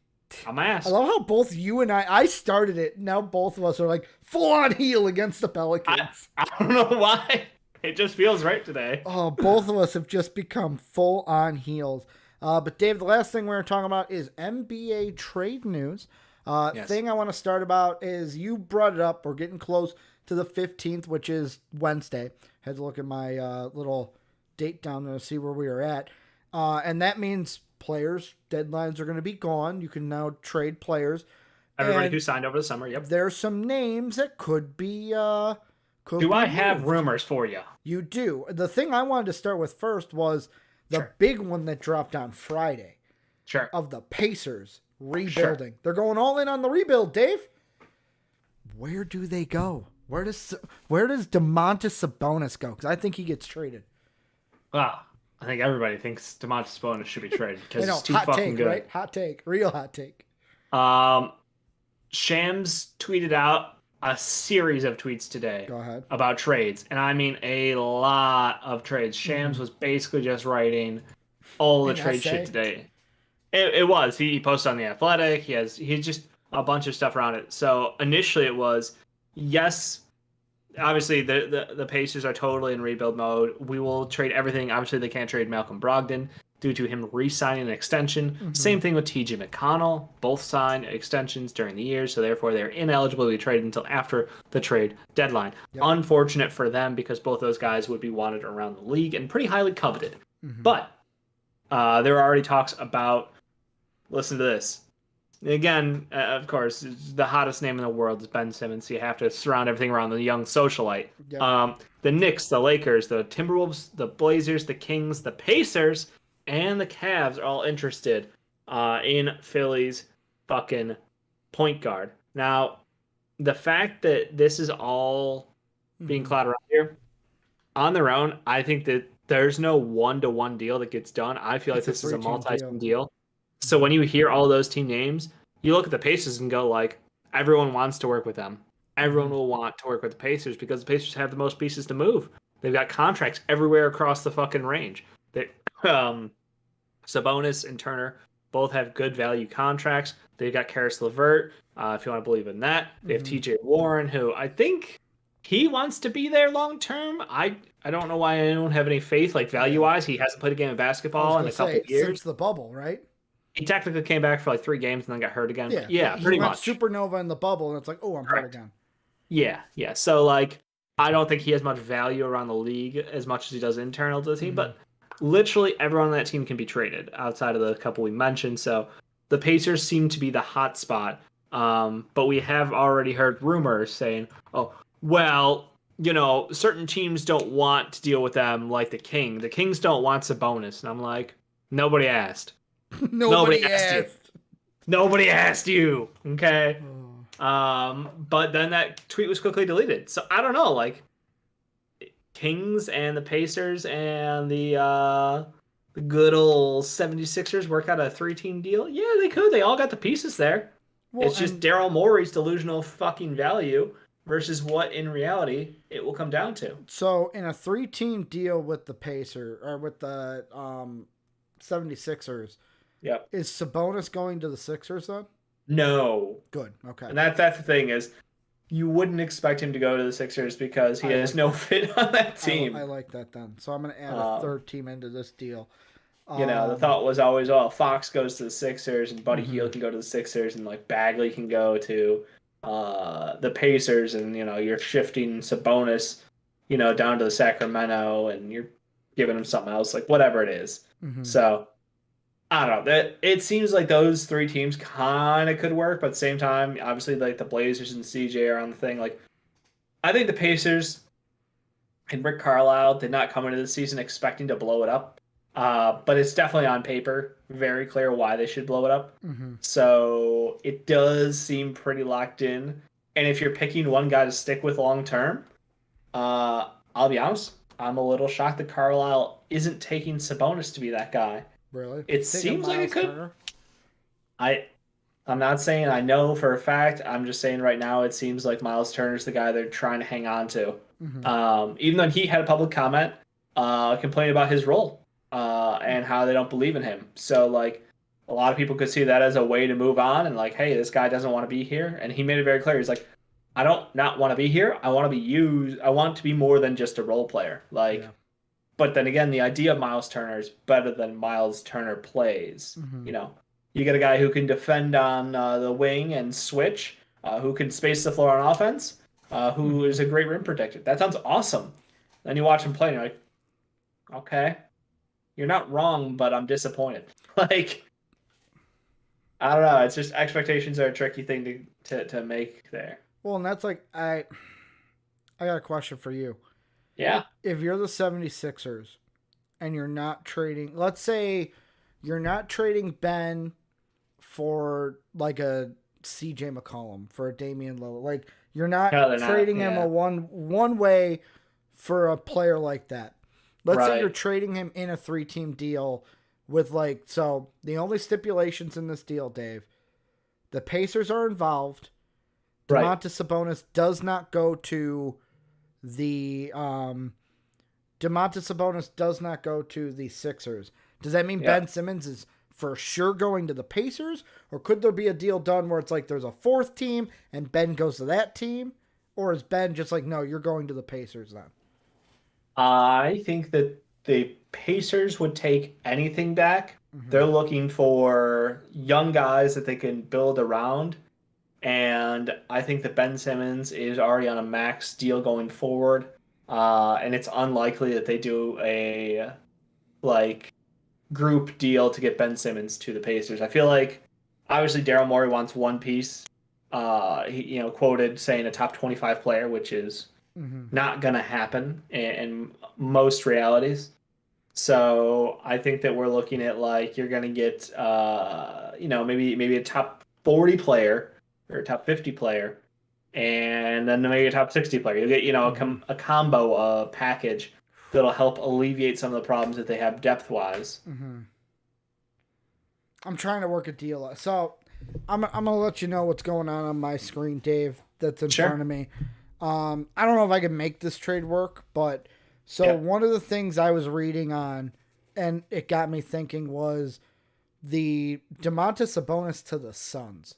I'm my ass. I love how both you and I started it. Now both of us are like full on heel against the Pelicans. I don't know why. It just feels right today. Oh, both of us have just become full on heels. But Dave, the last thing we're going to talk about is NBA trade news. Thing I want to start about is you brought it up. We're getting close to the 15th, which is Wednesday. Had to look at my little date down there to see where we are at. And that means players' deadlines are going to be gone. You can now trade players. Everybody who signed over the summer, yep. There's some names that could be Do I have rumors for you? You do. The thing I wanted to start with first was the big one that dropped on Friday. Sure. Of the Pacers rebuilding. They're going all in on the rebuild, Dave. Where do they go? Where does Domantas Sabonis go? Because I think he gets traded. Wow. I think everybody thinks Domantas Sabonis should be traded because he's too hot fucking take, good. Right? Hot take. Real hot take. Shams tweeted out a series of tweets today about trades. And I mean a lot of trades. Shams was basically just writing all the trade shit today. It was. He posted on The Athletic. He just a bunch of stuff around it. So initially it was, yes, obviously the Pacers are totally in rebuild mode. We will trade everything. Obviously they can't trade Malcolm Brogdon due to him re-signing an extension. Same thing with TJ McConnell. Both signed extensions during the year, so therefore they're ineligible to be traded until after the trade deadline. Yep. Unfortunate for them because both those guys would be wanted around the league and pretty highly coveted. But there are already talks about, listen to this. Again, of course, the hottest name in the world is Ben Simmons, so you have to surround everything around the young socialite. Yep. The Knicks, the Lakers, the Timberwolves, the Blazers, the Kings, the Pacers, and the Cavs are all interested in Philly's fucking point guard. Now, the fact that this is all being clouded around here, on their own, I think that there's no one-to-one deal that gets done. I feel like this is a multi-team deal. So when you hear all those team names, you look at the Pacers and go like, everyone wants to work with them. Everyone will want to work with the Pacers because the Pacers have the most pieces to move. They've got contracts everywhere across the fucking range. They, Sabonis and Turner both have good value contracts. They've got Karis LeVert, if you want to believe in that. They have TJ Warren, who I think he wants to be there long term. I don't know why I don't have any faith, like value-wise. He hasn't played a game of basketball in a couple of years. Since the bubble, right? He technically came back for like 3 games and then got hurt again. Yeah, pretty much. Supernova in the bubble, and it's like, oh, I'm hurt again. Yeah. So, like, I don't think he has much value around the league as much as he does internal to the team, but literally everyone on that team can be traded outside of the couple we mentioned. So the Pacers seem to be the hot spot. But we have already heard rumors saying, oh, well, you know, certain teams don't want to deal with them like the King. The Kings don't want Sabonis. And I'm like, nobody asked. Nobody asked. Nobody asked you. Okay. But then that tweet was quickly deleted. So I don't know, like Kings and the Pacers and the good old 76ers work out a 3-team deal. Yeah, they could. They all got the pieces there. Well, it's just Daryl Morey's delusional fucking value versus what in reality it will come down to. So in a 3-team deal with the Pacers or with the 76ers, is Sabonis going to the Sixers then? No. Good. Okay. And that's the thing is, you wouldn't expect him to go to the Sixers because he has no fit on that team. I like that then. So I'm going to add a third team into this deal. You know, the thought was always, oh, Fox goes to the Sixers and Buddy Hield can go to the Sixers and like Bagley can go to the Pacers, and you know you're shifting Sabonis, you know, down to the Sacramento, and you're giving him something else, like whatever it is. So I don't know. That it seems like those 3 teams kind of could work, but at the same time, obviously, like the Blazers and CJ are on the thing. Like, I think the Pacers and Rick Carlisle did not come into the season expecting to blow it up, but it's definitely on paper very clear why they should blow it up. So it does seem pretty locked in. And if you're picking one guy to stick with long term, I'll be honest, I'm a little shocked that Carlisle isn't taking Sabonis to be that guy. Really? It seems like it could. I'm not saying I know for a fact. I'm just saying right now it seems like Miles Turner's the guy they're trying to hang on to. Even though he had a public comment complaining about his role and how they don't believe in him. So like a lot of people could see that as a way to move on and like, hey, this guy doesn't want to be here. And he made it very clear. He's like, I don't not want to be here. I want to be used. I want to be more than just a role player. Like. Yeah. But then again, the idea of Miles Turner is better than Miles Turner plays. You know, you get a guy who can defend on the wing and switch, who can space the floor on offense, who is a great rim protector. That sounds awesome. Then you watch him play and you're like, okay, you're not wrong, but I'm disappointed. Like, I don't know. It's just expectations are a tricky thing to make there. Well, and that's like, I got a question for you. Yeah. If you're the 76ers and you're not trading, let's say you're not trading Ben for like a CJ McCollum, for a Damian Lillard. Like you're not No, they're not. trading him a Yeah. one way for a player like that. Let's say you're Right. trading him in a 3-team deal with like, so the only stipulations in this deal, Dave, the Pacers are involved. Right. Domantas Sabonis does not go to the Domantas Sabonis does not go to the Sixers. Does that mean Yeah. Ben Simmons is for sure going to the Pacers? Or could there be a deal done where it's like there's a fourth team and Ben goes to that team? Or is Ben just like, no, you're going to the Pacers then? I think that the Pacers would take anything back. Mm-hmm. They're looking for young guys that they can build around. And I think that Ben Simmons is already on a max deal going forward. And it's unlikely that they do a like group deal to get Ben Simmons to the Pacers. I feel like obviously Daryl Morey wants one piece. He quoted saying a top 25 player, which is Mm-hmm. not gonna happen in most realities. So I think that we're looking at like you're gonna get maybe a top 40 player or a top 50 player, and then maybe a top 60 player. You get Mm-hmm. a combo package that'll help alleviate some of the problems that they have depth wise. Mm-hmm. I'm trying to work a deal out. So I'm gonna let you know what's going on my screen, Dave. That's in front Sure. of me. I don't know if I can make this trade work, but so Yeah. one of the things I was reading on, and it got me thinking, was the Domantas Sabonis to the Suns.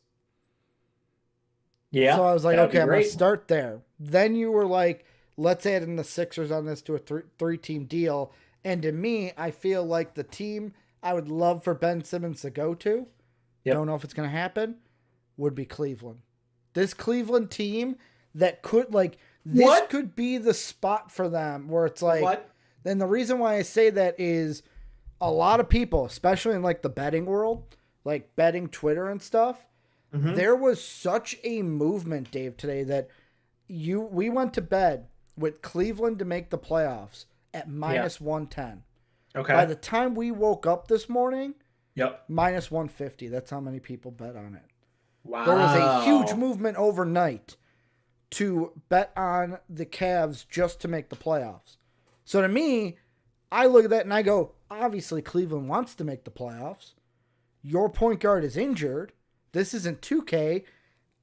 So Yeah. I was like, That would be okay, I'm gonna great. start there. Then you were like, let's add in the Sixers on this to a three-team deal. And to me, I feel like the team I would love for Ben Simmons to go to, don't Yep. know if it's gonna happen, would be Cleveland. This Cleveland team that could like this What? could be the spot for them where it's like. What? Then the reason why I say that is a lot of people, especially in like the betting world, like betting Twitter and stuff, Hmm. there was such a movement, Dave, today that we went to bed with Cleveland to make the playoffs at Yeah. minus 110. By Okay. the time we woke up this morning, Yep. minus 150. That's how many people bet on it. There was a huge Wow. movement overnight to bet on the Cavs just to make the playoffs. So to me, I look at that and I go, obviously Cleveland wants to make the playoffs. Your point guard is injured. This isn't 2K.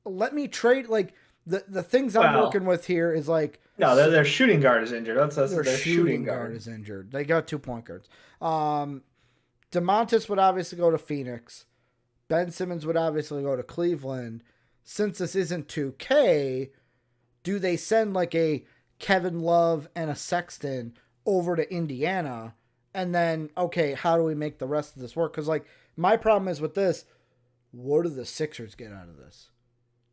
Let me trade like the things I'm working Well, with here is like no, their shooting guard is injured. That's their their shooting shooting guard guard. is injured. They got 2 point guards. DeMontis would obviously go to Phoenix. Ben Simmons would obviously go to Cleveland. Since this isn't 2K, do they send like a Kevin Love and a Sexton over to Indiana? And then, okay, how do we make the rest of this work? Because, like, my problem is with this, what do the Sixers get out of this?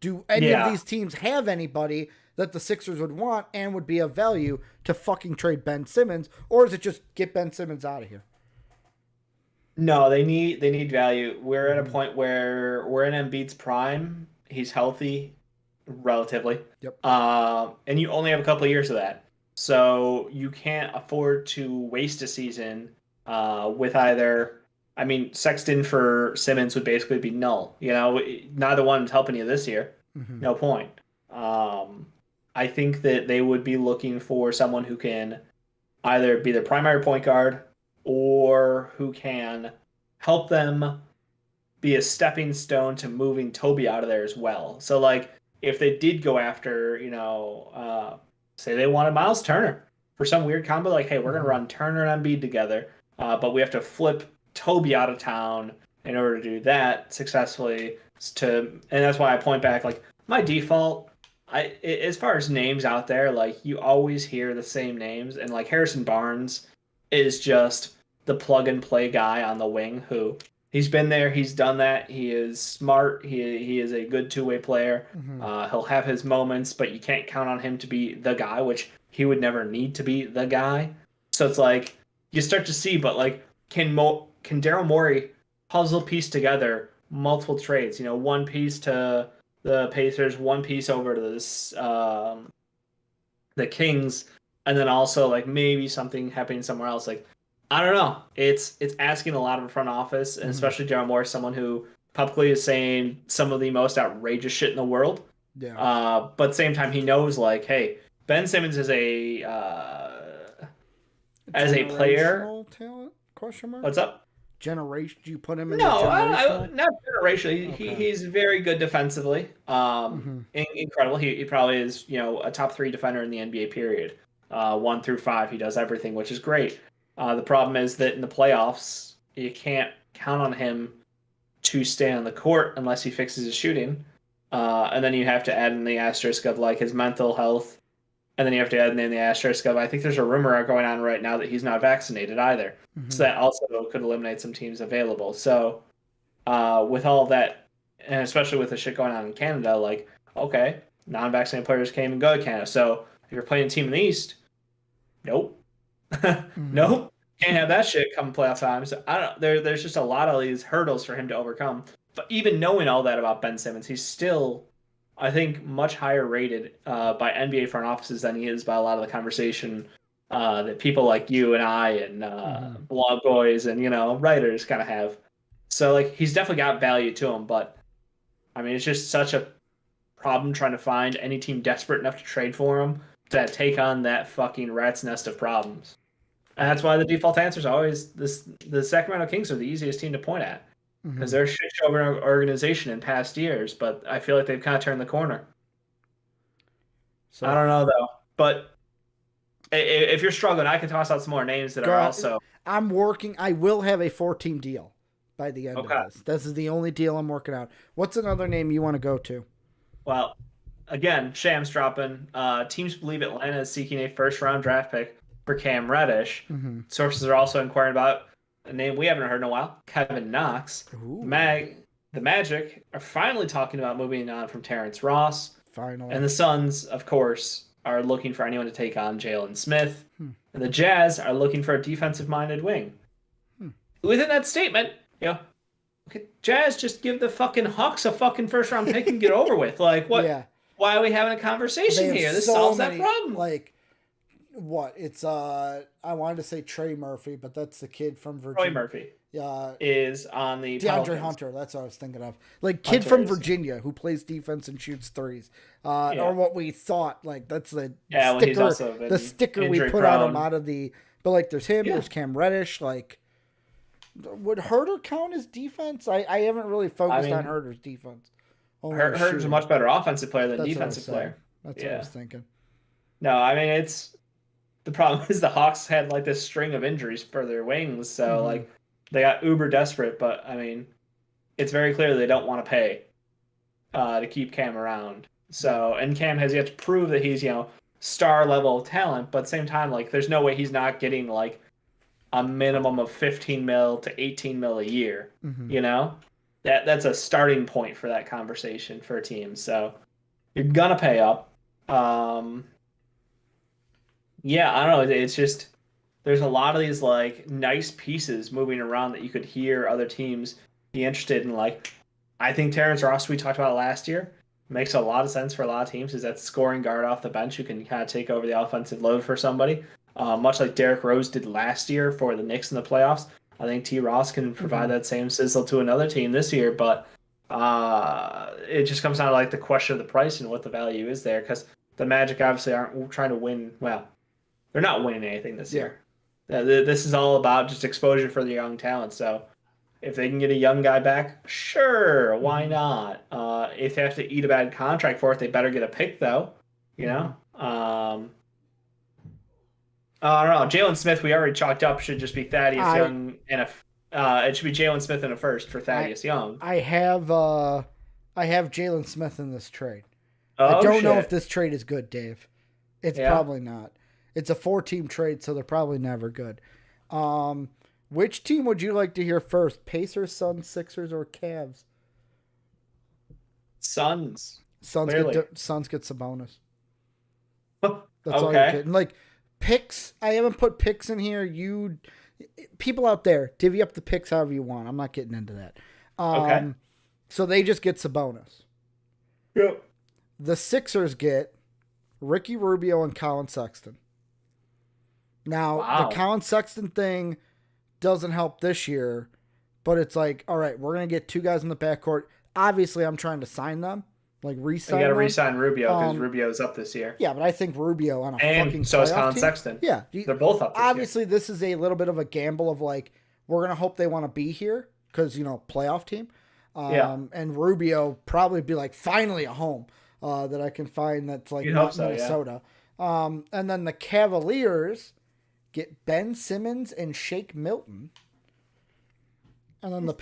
Do any of Yeah. these teams have anybody that the Sixers would want and would be of value to fucking trade Ben Simmons? Or is it just get Ben Simmons out of here? No, they need value. We're at a Mm-hmm. point where we're in Embiid's prime. He's healthy, relatively. Yep. And you only have a couple of years of that. So you can't afford to waste a season with either. I mean, Sexton for Simmons would basically be null. Neither one's helping you this year. Mm-hmm. No point. Um, I think that they would be looking for someone who can either be their primary point guard or who can help them be a stepping stone to moving Toby out of there as well. So like if they did go after, say they wanted Miles Turner for some weird combo, like, hey, we're gonna Mm-hmm. run Turner and Embiid together, but we have to flip Toby out of town in order to do that successfully. And that's why I point back like my default. As far as names out there, like you always hear the same names, and like Harrison Barnes is just the plug and play guy on the wing who he's been there, he's done that. He is smart. He is a good two-way player. Mm-hmm. He'll have his moments, but you can't count on him to be the guy, which he would never need to be the guy. So it's like you start to see, but like can Daryl Morey puzzle piece together multiple trades? One piece to the Pacers, one piece over to this the Kings, and then also like maybe something happening somewhere else. Like I don't know. It's asking a lot of a front office, and especially Daryl Morey, someone who publicly is saying some of the most outrageous shit in the world. Yeah. But at the same time, he knows like, hey, Ben Simmons is as a player. Generational talent? Question mark. What's up? Generation? Do you put him in the No, generational? not generationally. Okay. He's very good defensively. Incredible. He probably is, a top 3 defender in the NBA period. 1 through 5, he does everything, which is great. The problem is that in the playoffs, you can't count on him to stay on the court unless he fixes his shooting. And then you have to add in the asterisk of like his mental health. And then you have to add in the asterisk of I think there's a rumor going on right now that he's not vaccinated either. So that also could eliminate some teams available. So with all of that, and especially with the shit going on in Canada, like, okay, non-vaccinated players can't even go to Canada. So if you're playing a team in the East, nope. Nope. Can't have that shit come playoff time. So I don't. There's just a lot of these hurdles for him to overcome. But even knowing all that about Ben Simmons, he's still, I think, much higher rated by NBA front offices than he is by a lot of the conversation that people like you and I and blog boys and writers kind of have. So like he's definitely got value to him, but I mean it's just such a problem trying to find any team desperate enough to trade for him to take on that fucking rat's nest of problems. And that's why the default answer is always this: the Sacramento Kings are the easiest team to point at because they're a shit show organization in past years, but I feel like they've kind of turned the corner. So I don't know though, but if you're struggling, I can toss out some more names that are also. I'm working. I will have a 4-team deal by the end of this. This is the only deal I'm working out. What's another name you want to go to? Well, again, Shams dropping. Teams believe Atlanta is seeking a first-round draft pick for Cam Reddish. Sources are also inquiring about a name we haven't heard in a while, Kevin Knox. The Magic are finally talking about moving on from Terrence Ross. Finally. And the Suns, of course, are looking for anyone to take on Jalen Smith. And the Jazz are looking for a defensive-minded wing. Within that statement, Jazz, just give the fucking Hawks a fucking first-round pick and get over with. Like, what? Yeah. Why are we having a conversation here? This solves that problem. Like, what? It's I wanted to say Trey Murphy, but that's the kid from Virginia. Troy Murphy. Is on the DeAndre Pelicans. Hunter. That's what I was thinking of. Like kid from Virginia who plays defense and shoots threes. Or what we thought. Like that's the sticker. The sticker we put on him out of the. But like, there's him. There's Cam Reddish. Like, would Herter count as defense? I haven't really focused on Herter's defense. Herter's a much better offensive player than defensive player. That's what I was thinking. No, I mean it's. The problem is the Hawks had like this string of injuries for their wings, so like they got uber desperate. But I mean, it's very clear they don't want to pay to keep Cam around. So and Cam has yet to prove that he's star level talent, but at the same time, like there's no way he's not getting like a minimum of 15 mil to 18 mil a year. That's a starting point for that conversation for a team. So you're gonna pay up. Yeah, I don't know. It's just there's a lot of these like nice pieces moving around that you could hear other teams be interested in. Like, I think Terrence Ross, we talked about last year, makes a lot of sense for a lot of teams. Is that scoring guard off the bench who can kind of take over the offensive load for somebody, much like Derrick Rose did last year for the Knicks in the playoffs. I think T. Ross can provide that same sizzle to another team this year, but it just comes down to like the question of the price and what the value is there, because the Magic obviously aren't trying to win. Well, they're not winning anything this year. This is all about just exposure for the young talent. So if they can get a young guy back, sure, why not? If they have to eat a bad contract for it, they better get a pick, though. I don't know. Jalen Smith, we already chalked up, should just be Thaddeus Young, and it should be Jalen Smith in a first for Thaddeus Young. I have Jalen Smith in this trade. I don't know if this trade is good, Dave. It's probably not. It's a 4-team trade, so they're probably never good. Which team would you like to hear first? Pacers, Suns, Sixers, or Cavs? Suns. Suns get Sabonis. That's all you're getting. Like, picks, I haven't put picks in here. People out there, divvy up the picks however you want. I'm not getting into that. So they just get Sabonis. Yep. The Sixers get Ricky Rubio and Colin Sexton. Now, the Colin Sexton thing doesn't help this year, but it's like, all right, we're going to get 2 guys in the backcourt. Obviously, I'm trying to sign them, like re-sign them. You got to re-sign Rubio because Rubio's up this year. Yeah, but I think Rubio on a and fucking so is playoff Colin team, Sexton. Yeah. They're both up this obviously, year. This is a little bit of a gamble of like, we're going to hope they want to be here because, playoff team. And Rubio probably be like, finally a home that I can find that's like not Minnesota. Yeah. And then the Cavaliers get Ben Simmons and Shake Milton. And then the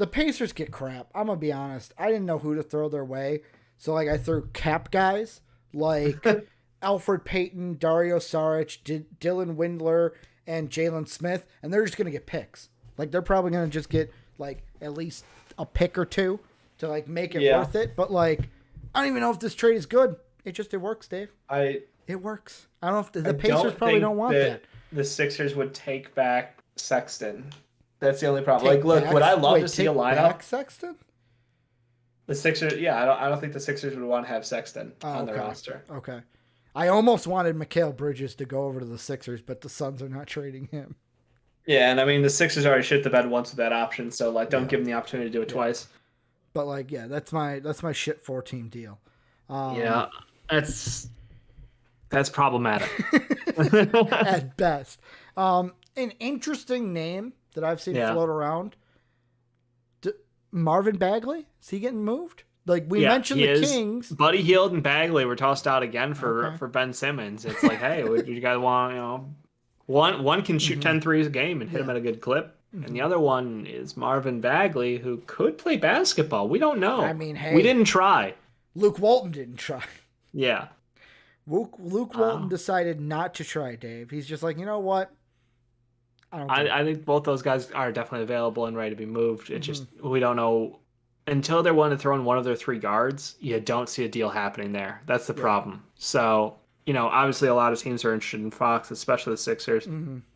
Pacers get crap. I'm going to be honest. I didn't know who to throw their way. So, like, I threw cap guys like Alfred Payton, Dario Saric, Dylan Windler, and Jalen Smith. And they're just going to get picks. Like, they're probably going to just get, like, at least a pick or two to, like, make it worth it. But, like, I don't even know if this trade is good. It works, Dave. It works. I don't know if the Pacers probably don't want that. The Sixers would take back Sexton. That's the only problem. Would I love to see a lineup? Back Sexton? The Sixers, I don't think the Sixers would want to have Sexton on the roster. Okay. I almost wanted Mikal Bridges to go over to the Sixers, but the Suns are not trading him. Yeah, and I mean the Sixers already shit the bed once with that option, so don't give them the opportunity to do it twice. But that's my shit 4-team deal. That's problematic at best. An interesting name that I've seen float around. Marvin Bagley, is he getting moved? Like we mentioned the Kings. Buddy Hield and Bagley were tossed out again for Ben Simmons. It's like, hey, would you guys want, one can shoot 10 threes a game and hit him at a good clip. And the other one is Marvin Bagley, who could play basketball. We don't know. I mean, hey. We didn't try. Luke Walton didn't try. Yeah. Luke Walton decided not to try, Dave. He's just like, you know what? I think both those guys are definitely available and ready to be moved. It's just we don't know until they're willing to throw in one of their 3 guards. You don't see a deal happening there. That's the problem. So obviously a lot of teams are interested in Fox, especially the Sixers.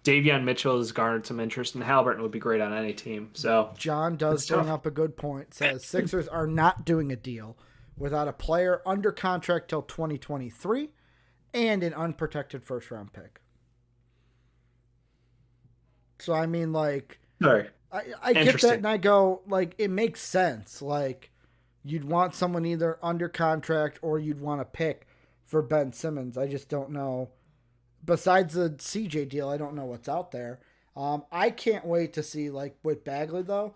Davion Mitchell has garnered some interest, and Halliburton would be great on any team. So John does bring up a good point. Says Sixers are not doing a deal without a player under contract till 2023 and an unprotected first-round pick. So, I mean, like, sorry. I get that, and I go, like, it makes sense. Like, you'd want someone either under contract or you'd want to pick for Ben Simmons. I just don't know. Besides the CJ deal, I don't know what's out there. I can't wait to see, like, with Bagley, though.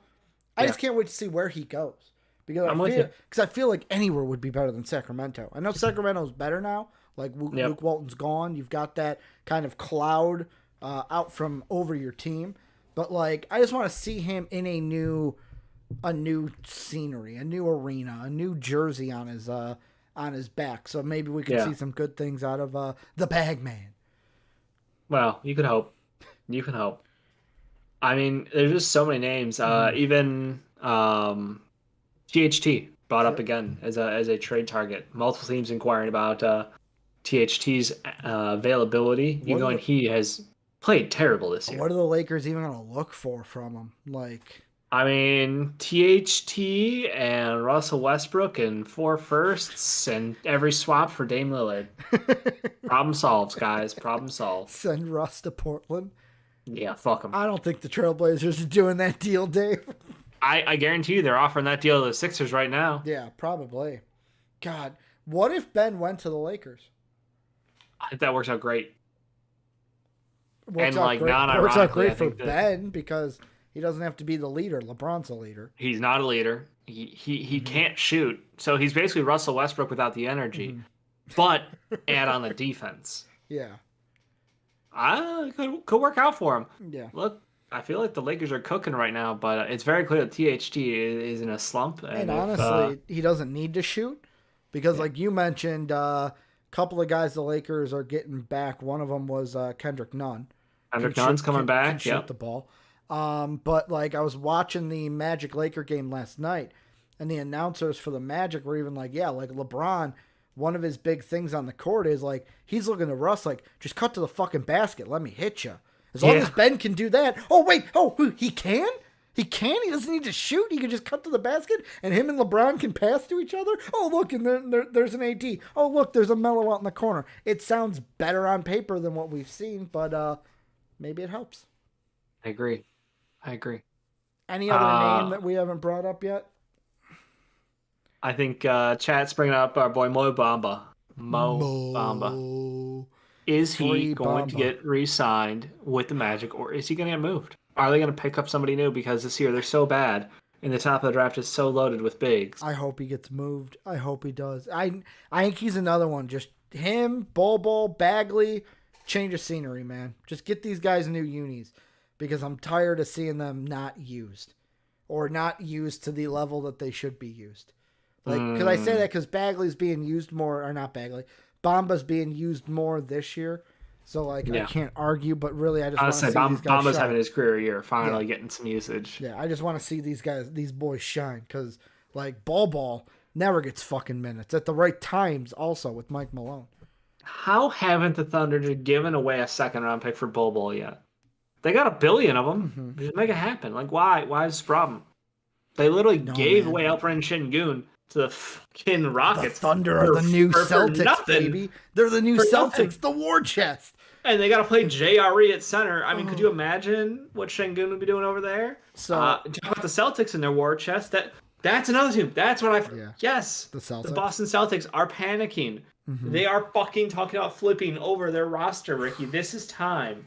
I just can't wait to see where he goes. Because I feel like anywhere would be better than Sacramento. I know Sacramento's better now. Like, Luke Walton's gone. You've got that kind of cloud out from over your team, but like I just want to see him in a new scenery, a new arena, a new jersey on his back. So maybe we can see some good things out of the Bagman. Well, you can hope. I mean, there's just so many names. Even THT brought up again as a trade target. Multiple teams inquiring about THT's availability. He has played terrible this year. What are the Lakers even going to look for from him? Like, I mean, THT and Russell Westbrook and 4 firsts and every swap for Dame Lillard. Problem solved, guys. Problem solved. Send Russ to Portland. Yeah, fuck him. I don't think the Trailblazers are doing that deal, Dave. I guarantee you they're offering that deal to the Sixers right now. Yeah, probably. God, what if Ben went to the Lakers? I think that works out great. Works out great for Ben because he doesn't have to be the leader. LeBron's the leader. He's not a leader. He can't shoot. So he's basically Russell Westbrook without the energy, but add on the defense. Yeah. Could work out for him. Yeah. Look, I feel like the Lakers are cooking right now, but it's very clear that THT is in a slump. And honestly, he doesn't need to shoot because, like you mentioned, a couple of guys the Lakers are getting back. One of them was Kendrick Nunn. Kendrick Nunn's coming back. Can shoot the ball. But like I was watching the Magic Laker game last night, and the announcers for the Magic were even like, yeah, like LeBron, one of his big things on the court is like he's looking to Russ like, just cut to the fucking basket, let me hit you. As long as Ben can do that. Oh wait, he can? He can. He doesn't need to shoot. He can just cut to the basket, and him and LeBron can pass to each other. Oh, look, and there's an AD. Oh, look, there's a Melo out in the corner. It sounds better on paper than what we've seen, but maybe it helps. I agree. Any other name that we haven't brought up yet? I think chat's bringing up our boy Mo Bamba. Mo Bamba. Is he going to get re-signed with the Magic, or is he going to get moved? Are they going to pick up somebody new because this year they're so bad and the top of the draft is so loaded with bigs? I hope he gets moved. I hope he does. I think he's another one. Just him, Bol, Bagley, change of scenery, man. Just get these guys new unis because I'm tired of seeing them not used or not used to the level that they should be used. Like, because I say that because Bagley's being used more, or not Bagley, Bamba's being used more this year. So, like, I can't argue, but really, I just want to see these guys Bamba's shine. having his career year, finally getting some usage. Yeah, I just want to see these boys shine, because, like, Bol never gets fucking minutes at the right times also with Mike Malone. How haven't the Thunder just given away a second-round pick for Bol yet? They got $1 billion of them. Mm-hmm. Just make it happen. Like, why? Why is this a problem? They literally gave away Alperen Şengün to the fucking Rockets. The Thunder are the new Celtics, baby. They're the new Celtics, the war chest. And they got to play JRE at center. I mean, could you imagine what Şengün would be doing over there? So, talk about the Celtics in their war chest. That's another team. That's what Yes. The Celtics. The Boston Celtics are panicking. Mm-hmm. They are fucking talking about flipping over their roster, Ricky. This is time.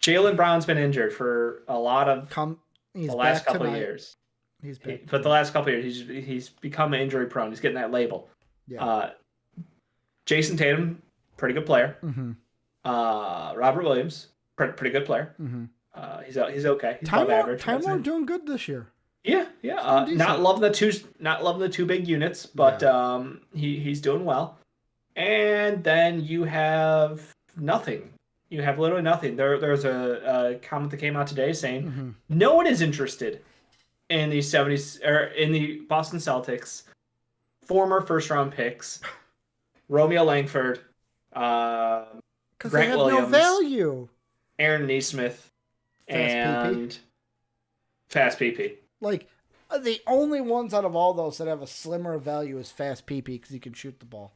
Jaylen Brown's been injured for a lot of the last couple of years. He's back. But the last couple of years, he's become injury prone. He's getting that label. Yeah. Jason Tatum, pretty good player. Mm-hmm. Robert Williams, pretty good player. Mm-hmm. He's okay. He's above average. Time Lord doing good this year. Yeah. Not loving the two big units, but he's doing well. And then you have nothing. You have literally nothing. There's a comment that came out today saying no one is interested in the 70s or in the Boston Celtics former first round picks, Romeo Langford, Grant they have Williams, no value. Aaron Nesmith, and Fast PP. Like, the only ones out of all those that have a slimmer value is Fast PP because he can shoot the ball.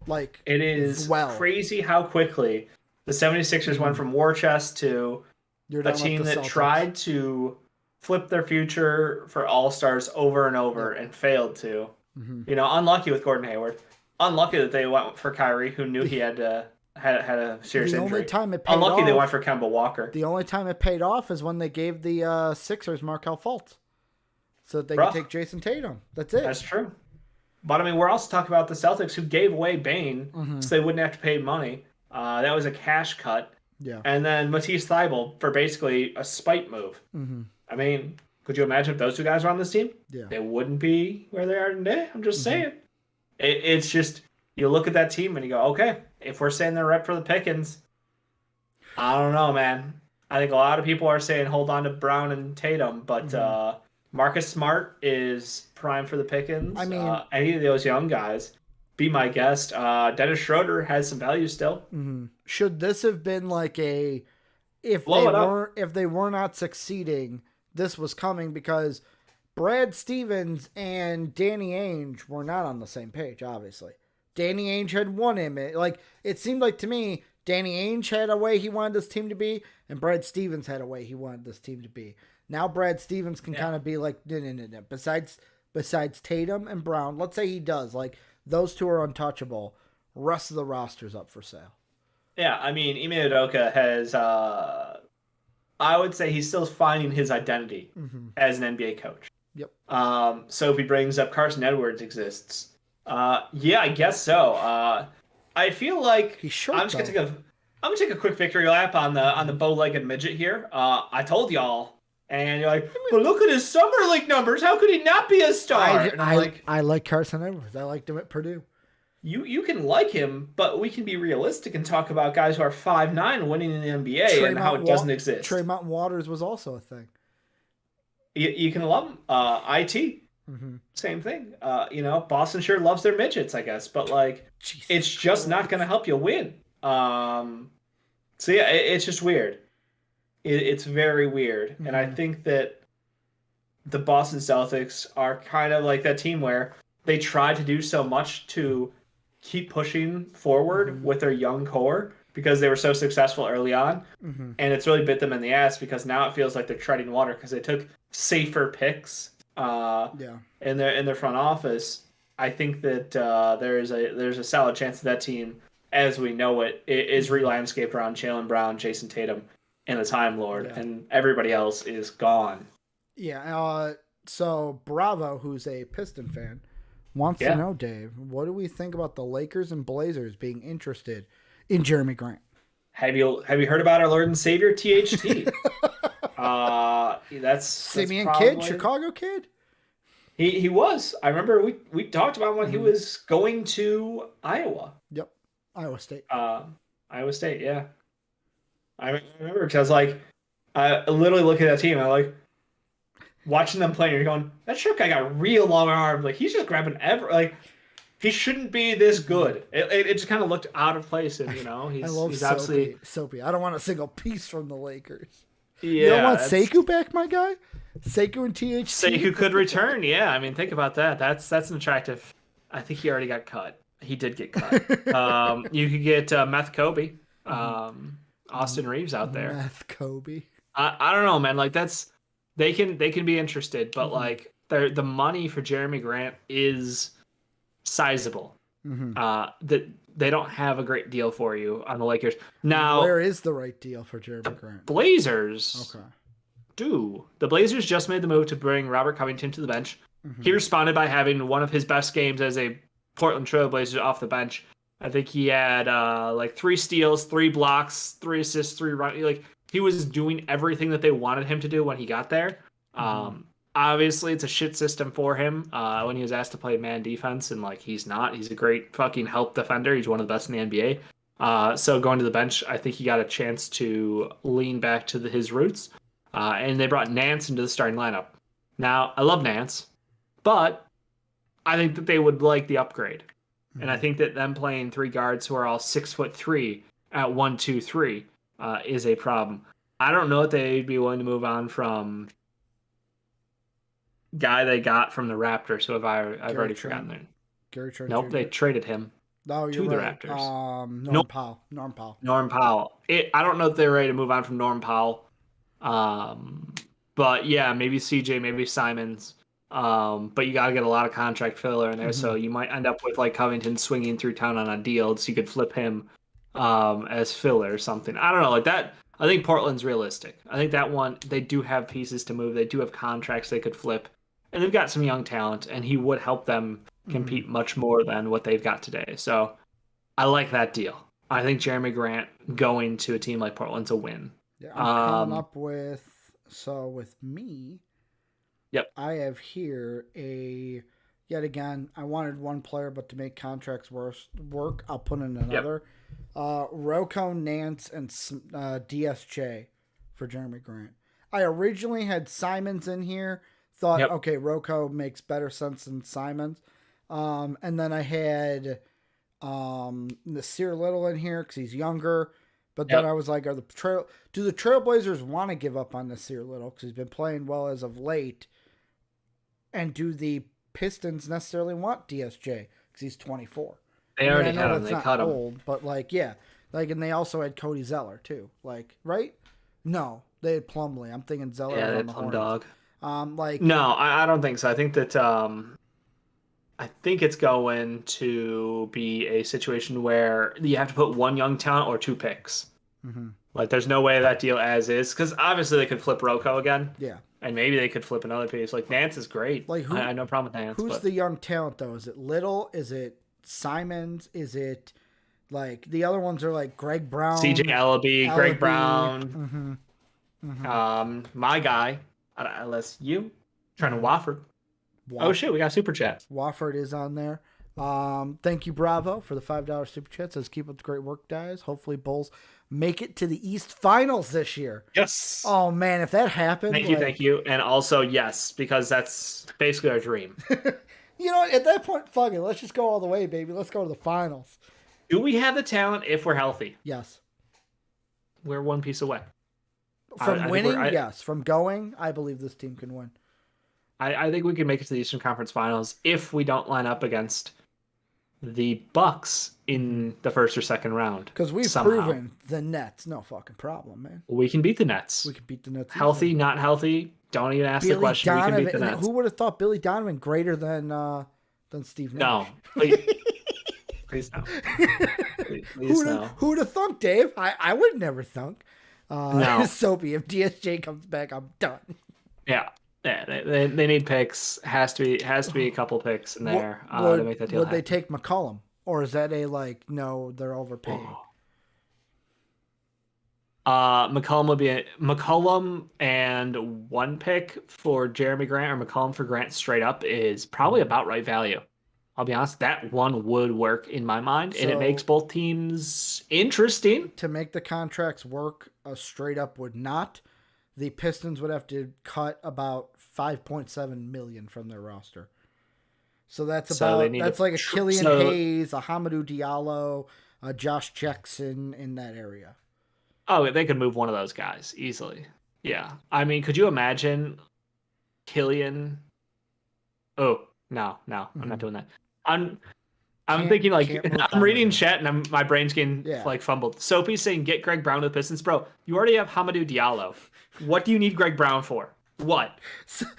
Like, it is crazy how quickly the 76ers went from war chest to a team that tried to flip their future for all-stars over and over and failed to. Mm-hmm. Unlucky with Gordon Hayward. Unlucky that they went for Kyrie, who knew he had a serious injury. Only time it paid Unlucky off, they went for Kemba Walker. The only time it paid off is when they gave the Sixers Markelle Fultz so that they could take Jason Tatum. That's it. That's true. But, I mean, we're also talking about the Celtics who gave away Bane so they wouldn't have to pay money. That was a cash cut. Yeah. And then Matisse Thybulle for basically a spite move. Mm-hmm. I mean, could you imagine if those two guys were on this team? Yeah. They wouldn't be where they are today. I'm just saying. It's just, you look at that team and you go, okay, if we're saying they're rep for the Pickens, I don't know, man. I think a lot of people are saying hold on to Brown and Tatum, but Marcus Smart is prime for the Pickens. I mean, any of those young guys, be my guest. Dennis Schroeder has some value still. Mm-hmm. Should this have been like if they were not succeeding, this was coming because Brad Stevens and Danny Ainge were not on the same page, obviously. Danny Ainge had won him. It seemed like to me, Danny Ainge had a way he wanted this team to be, and Brad Stevens had a way he wanted this team to be. Now Brad Stevens can kind of be like, no. Besides Tatum and Brown, let's say he does. Like, those two are untouchable. Rest of the roster's up for sale. Yeah, I mean, Ime Udoka has, I would say he's still finding his identity as an NBA coach. Yep. So if he brings up Carson Edwards exists. Yeah, I guess so. I feel like he's short, I'm gonna take a quick victory lap on the bow-legged midget here. I told y'all, and you're like, well, look at his summer league numbers. How could he not be a star? I like Carson Edwards. I liked him at Purdue. You can like him, but we can be realistic and talk about guys who are 5'9" winning in the NBA and how it doesn't exist. Tremont Waters was also a thing. You can love him. IT. Same thing. Boston sure loves their midgets, I guess, but it's just not going to help you win. So yeah, it's just weird. It's very weird, and I think that the Boston Celtics are kind of like that team where they try to do so much to keep pushing forward with their young core because they were so successful early on. And it's really bit them in the ass because now it feels like they're treading water because they took safer picks in their front office. I think that there's a solid chance that team, as we know it, is re-landscaped around Jaylen Brown, Jason Tatum, and the Time Lord, and everybody else is gone. Yeah. So Bravo, who's a Piston fan, wants to know, Dave, what do we think about the Lakers and Blazers being interested in Jeremy Grant? Have you heard about our Lord and Savior THT? That's Simeon probably... kid, Chicago kid. He was. I remember we talked about when he was going to Iowa. Yep, Iowa State. Iowa State, yeah. I remember because like I literally look at that team and I'm like watching them play and you're going, that short guy got real long arms. Like he's just grabbing he shouldn't be this good. It just kind of looked out of place, and he's obviously Soapy. I don't want a single piece from the Lakers. Yeah, you don't want Sekou back, my guy? Sekou and THT? Sekou could return, yeah. I mean, think about that. That's an attractive... I think he already got cut. He did get cut. You could get Meth Kobe, Austin Reeves out there. Meth Kobe. I don't know, man. Like they can be interested, but like the money for Jeremy Grant is sizable. That they don't have a great deal for you on the Lakers. Now, where is the right deal for Jeremy Grant? Blazers. Okay. The Blazers just made the move to bring Robert Covington to the bench. He responded by having one of his best games as a Portland Trail Blazer off the bench. I think he had like 3 steals, 3 blocks, 3 assists, 3 runs. Like he was doing everything that they wanted him to do when he got there. Obviously, it's a shit system for him when he was asked to play man defense, and like he's not. He's a great fucking help defender. He's one of the best in the NBA. So going to the bench, I think he got a chance to lean back to his roots. And they brought Nance into the starting lineup. Now, I love Nance, but I think that they would like the upgrade. And I think that them playing 3 guards who are all 6'3" at 1, 2, 3 is a problem. I don't know if they'd be willing to move on from guy they got from the Raptors, who I've already forgotten their name. Gary Trent Nope, Jr. they traded him to the Raptors. Norm Powell. Norm Powell. I don't know if they're ready to move on from Norm Powell. But yeah, maybe CJ, maybe Simons. But you got to get a lot of contract filler in there, so you might end up with like Covington swinging through town on a deal, so you could flip him as filler or something. I don't know, like that. I think Portland's realistic. I think that one, they do have pieces to move. They do have contracts they could flip, and they've got some young talent, and he would help them compete much more than what they've got today. So I like that deal. I think Jeremy Grant going to a team like Portland's a win. Yeah, I'm coming up with me. Yep. I have here yet again, I wanted one player, but to make contracts work, I'll put in another. Rocco, Nance, and DSJ for Jeremy Grant. I originally had Simons in here. Thought, okay, Rocco makes better sense than Simons. And then I had Nasir Little in here because he's younger. But then I was like, do the Trailblazers want to give up on Nasir Little because he's been playing well as of late? And do the Pistons necessarily want DSJ because he's 24? They already had him. They cut him. Old, but and they also had Cody Zeller too. Like, right? No, they had Plumlee. I'm thinking Zeller. Yeah, was they on had the Plum Hornets. Dog. No, I don't think so. I think that I think it's going to be a situation where you have to put 1 young talent or 2 picks. Like, there's no way that deal as is, because obviously they could flip Rocco again. Yeah. And maybe they could flip another piece. Like, Nance is great. Like, I have no problem with Nance. Who's the young talent, though? Is it Little? Is it Simons? Is it, like, the other ones are, like, Greg Brown? CJ Ellaby, Greg Brown. My guy, LSU, trying to Wofford. Oh, shit, we got Super Chat. Wofford is on there. Thank you, Bravo, for the $5 Super Chat. Says, keep up the great work, guys. Hopefully, Bulls make it to the East Finals this year. Yes. Oh, man, if that happened. Thank you. And also, yes, because that's basically our dream. You know, at that point, fuck it. Let's just go all the way, baby. Let's go to the finals. Do we have the talent if we're healthy? Yes. We're 1 piece away. From winning, yes. From going, I believe this team can win. I think we can make it to the Eastern Conference Finals if we don't line up against the Bucks in the first or second round. Because we've proven the Nets, no fucking problem, man. We can beat the Nets. We can beat the Nets. Healthy, easily. not healthy. Don't even ask the question. Donovan, we can beat the Nets. Who would have thought Billy Donovan greater than Steve Nash? No, please no. Please no. Who would have thunk, Dave? I would never thunk. No. Soapy, if DSJ comes back, I'm done. Yeah. They need picks. Has to be a couple picks in there to make that deal. Would they take McCollum, or is that a no? They're overpaying. McCollum would be McCollum, and one pick for Jeremy Grant, or McCollum for Grant straight up is probably about right value. I'll be honest, that one would work in my mind, and it makes both teams interesting. To make the contracts work, a straight up would not. The Pistons would have to cut about $5.7 million from their roster. So that's like a Killian Hayes, a Hamidou Diallo, a Josh Jackson in that area. Oh, they could move one of those guys easily. Yeah. I mean, could you imagine Killian? Oh, no, I'm not doing that. I'm thinking I'm reading chat and my brain's getting fumbled. Soapy's saying get Greg Brown to the Pistons. Bro, you already have Hamidou Diallo. What do you need Greg Brown for? What?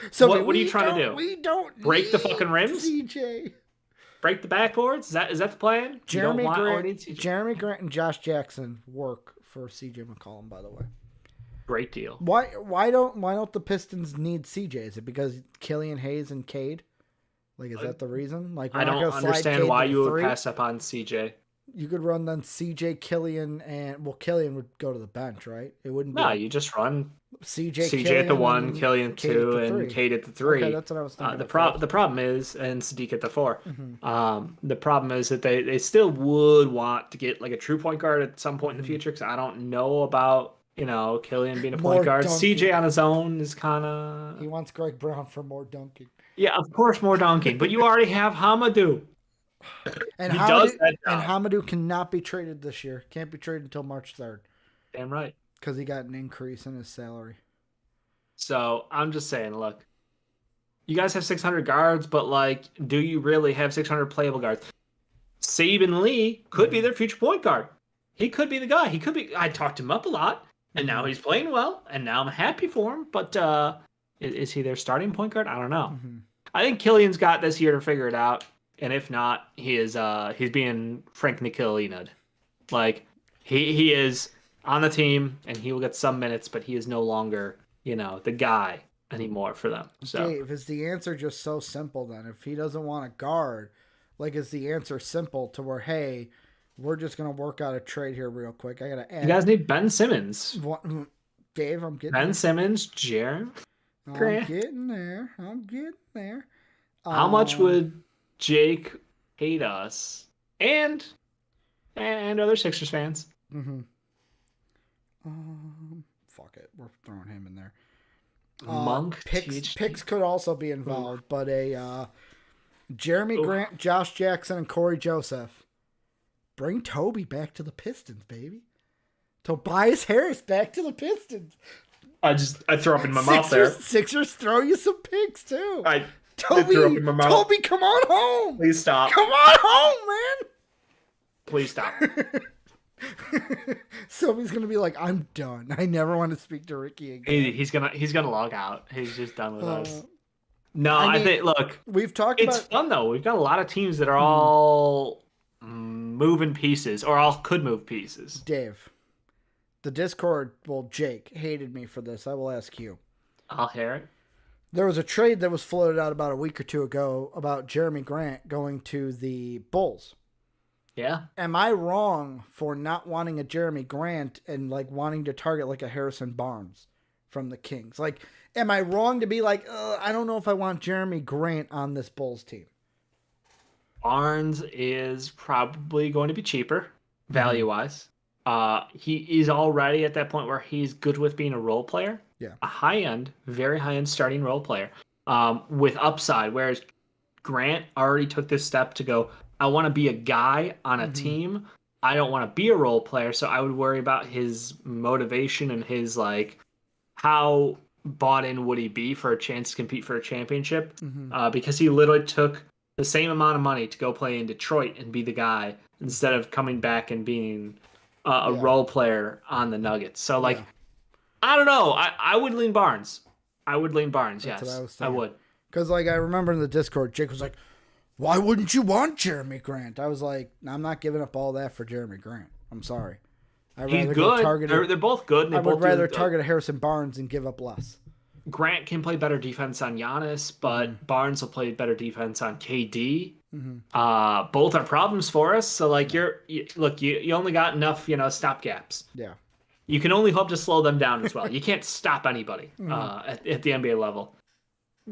So what are you trying to do? We don't break the fucking rims? CJ. Break the backboards? Is that the plan? Jeremy Grant and Josh Jackson work for CJ McCollum, by the way. Great deal. Why don't the Pistons need CJ? Is it because Killian Hayes and Cade? Is that the reason? I don't understand why you would pass up on CJ. You could run then CJ, Killian, and Killian would go to the bench, right? It wouldn't be. No, you just run CJ at the 1, Killian 2, and Cade at the 3. Okay, that's what I was thinking. The problem is, and Sadiq at the 4. Mm-hmm. The problem is that they still would want to get a true point guard at some point in the future, because I don't know about Killian being a point guard. Dunking. CJ on his own is kind of. He wants Greg Brown for more dunking. Yeah, of course, more dunking, but you already have Hamidou. And Hamidou cannot be traded this year. Can't be traded until March 3rd. Damn right. Because he got an increase in his salary. So I'm just saying, look, you guys have 600 guards, but do you really have 600 playable guards? Saban Lee could be their future point guard. He could be the guy. He could be. I talked him up a lot, and now he's playing well, and now I'm happy for him. But is he their starting point guard? I don't know. Mm-hmm. I think Killian's got this year to figure it out. And if not, he's being Frank Ntilikina. He is on the team and he will get some minutes, but he is no longer, the guy anymore for them. So Dave, is the answer just so simple then? If he doesn't want a guard, is the answer simple to where, hey, we're just gonna work out a trade here real quick. I gotta add. You guys need Ben Simmons. Dave, I'm getting Ben Simmons, Jeremy Grant. I'm getting there. How much would Jake hate us and other Sixers fans? Mm-hmm. Fuck it, we're throwing him in there. Monk picks could also be involved, but a Jeremy Grant, Josh Jackson, and Corey Joseph. Bring Toby back to the Pistons, baby. Tobias Harris back to the Pistons. I throw up in my mouth there. Sixers throw you some picks too. Toby, come on home. Please stop. Come on home, man. Please stop. Sophie's gonna be like, I'm done. I never want to speak to Ricky again. He's gonna log out. He's just done with us. No, I think look, we've talked it's fun though. We've got a lot of teams that are all moving pieces, or all could move pieces. Dave, the Discord, Jake hated me for this. I will ask you. I'll hear it. There was a trade that was floated out about a week or two ago about Jeremy Grant going to the Bulls. Yeah. Am I wrong for not wanting a Jeremy Grant and wanting to target a Harrison Barnes from the Kings? Am I wrong to be I don't know if I want Jeremy Grant on this Bulls team? Barnes is probably going to be cheaper value-wise. He is already at that point where he's good with being a role player. Yeah. A high-end, very high-end starting role player with upside, whereas Grant already took this step to go, I want to be a guy on a team. I don't want to be a role player, so I would worry about his motivation and his how bought in would he be for a chance to compete for a championship, Mm-hmm. because he literally took the same amount of money to go play in Detroit and be the guy instead of coming back and being a Yeah. role player on the Nuggets. So, like, Yeah. I don't know. I would lean Barnes. I would lean Barnes, That's what I yes. was I thinking. would. Because, like, I remember in the Discord, Jake was like, why wouldn't you want Jeremy Grant? I was like, I'm not giving up all that for Jeremy Grant. I'm sorry. I'd He's rather go good. target They're both good. And they I would both rather target a Harrison Barnes and give up less. Grant can play better defense on Giannis, but Barnes will play better defense on KD. Mm-hmm. Both are problems for us. So, like, you only got enough, stopgaps. Yeah. You can only hope to slow them down as well. You can't stop anybody at the NBA level.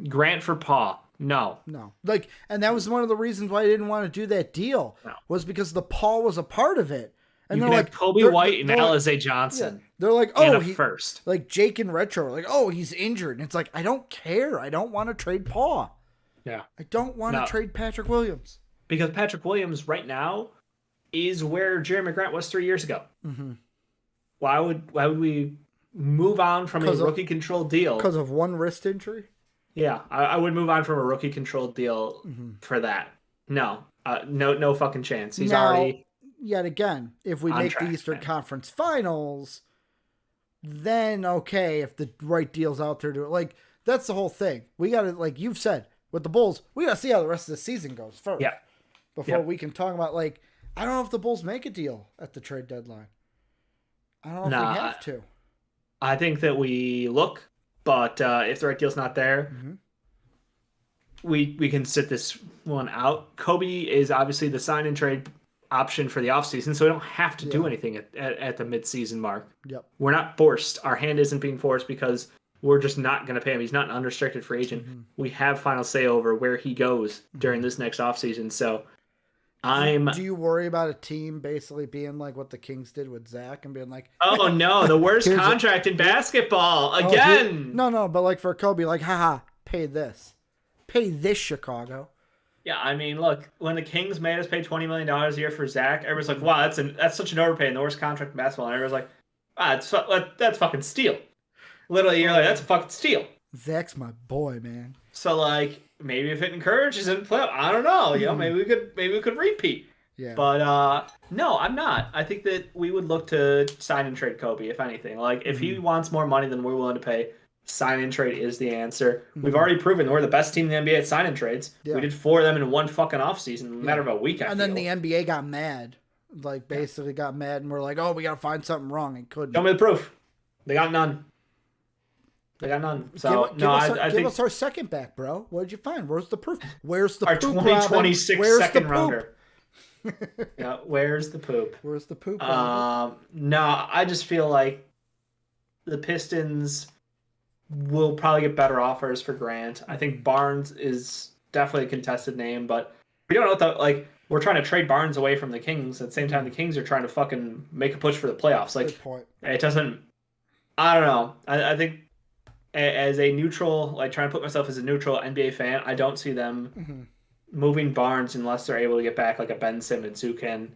Grant for Paul. No. Like, and that was one of the reasons why I didn't want to do that deal. No. Was because the Paul was a part of it. And You they're can like have Kobe White and Alize Johnson. Yeah, they're like, and oh, a first. Like Jake and Retro, like, oh, he's injured. And it's like, I don't care. I don't want to trade Paul. Yeah. I don't want to trade Patrick Williams. Because Patrick Williams right now is where Jeremy Grant was 3 years ago. Mm-hmm. Why would we move on from a rookie-controlled deal? Because of one wrist injury? Yeah, I would move on from a rookie-controlled deal for that. No, no fucking chance. He's already... Yet again, if we make the Eastern Conference Finals, then okay, if the right deal's out there, like, that's the whole thing. We got to, like you've said, with the Bulls, we got to see how the rest of the season goes first. Yeah. Before we can talk about, like, I don't know if the Bulls make a deal at the trade deadline. I don't know if we have to. I think that we look, but if the right deal's not there, we can sit this one out. Kobe is obviously the sign and trade option for the offseason, so we don't have to do anything at the midseason mark. Yep. We're not forced. Our hand isn't being forced because we're just not going to pay him. He's not an unrestricted free agent. We have final say over where he goes during this next offseason. So do you worry about a team basically being like what the Kings did with Zach and being like, oh no, the worst contract in basketball again? No, but like for Kobe, like, haha, pay this, Chicago. Yeah, I mean, look, when the Kings made us pay $20 million a year for Zach, everyone's like, wow, that's such an overpay and the worst contract in basketball. And everyone's like, that's fucking steal. Literally, you're like, that's a fucking steal. Zach's my boy, man. So, like, maybe if it encourages him to play, I don't know. Maybe we could repeat. Yeah. But no, I'm not. I think that we would look to sign and trade Kobe, if anything. Like, if he wants more money than we're willing to pay, sign and trade is the answer. We've already proven we're the best team in the NBA at sign and trades. Yeah. We did 4 of them in one fucking offseason in a matter of a week. And then the NBA got mad. Like, basically got mad and we're like, oh, we got to find something wrong, and couldn't. Show me the proof. They got none. So, give us our second back, bro. What did you find? Where's the proof? Where's the our poop, 2026 Where's second the rounder? Yeah, where's the poop? Where's the poop? No, I just feel like the Pistons will probably get better offers for Grant. I think Barnes is definitely a contested name, but we don't know what we're trying to trade Barnes away from the Kings. At the same time, the Kings are trying to fucking make a push for the playoffs. Like, good point. It doesn't. I don't know. I think as a neutral, like trying to put myself as a neutral NBA fan, I don't see them moving Barnes unless they're able to get back like a Ben Simmons who can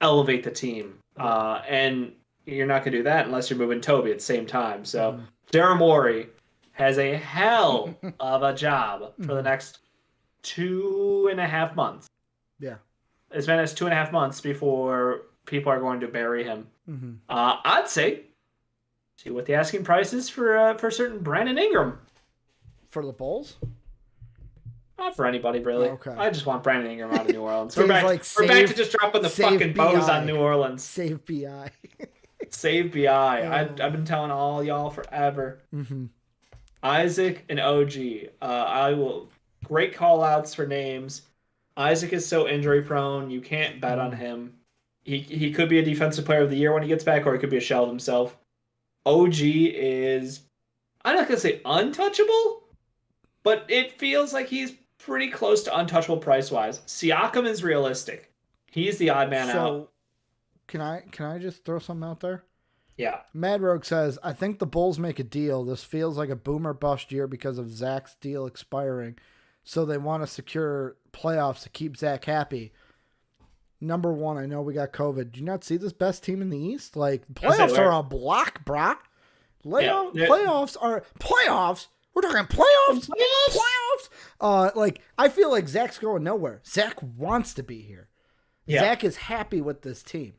elevate the team. And you're not going to do that unless you're moving Toby at the same time. So Daryl Morey has a hell of a job for the next 2.5 months. Yeah. It's been 2.5 months before people are going to bury him. I'd say see what the asking price is for certain Brandon Ingram. For the Bulls? Not for anybody, really. Okay. I just want Brandon Ingram out of New Orleans. We're back to just dropping the fucking BI. bows on New Orleans. Save BI. Save BI. I've been telling all y'all forever. Isaac and OG. I will. Great call outs for names. Isaac is so injury prone. You can't bet on him. He could be a defensive player of the year when he gets back, or he could be a shell of himself. OG is, I'm not going to say untouchable, but it feels like he's pretty close to untouchable price-wise. Siakam is realistic. He's the odd man out. Can I just throw something out there? Yeah. Mad Rogue says, I think the Bulls make a deal. This feels like a boomer bust year because of Zach's deal expiring. So they want to secure playoffs to keep Zach happy. Number one, I know we got COVID. Do you not see this best team in the East? Like, playoffs are a block, brah. Playoffs are playoffs. We're talking playoffs. Like I feel like Zach's going nowhere. Zach wants to be here. Yeah. Zach is happy with this team.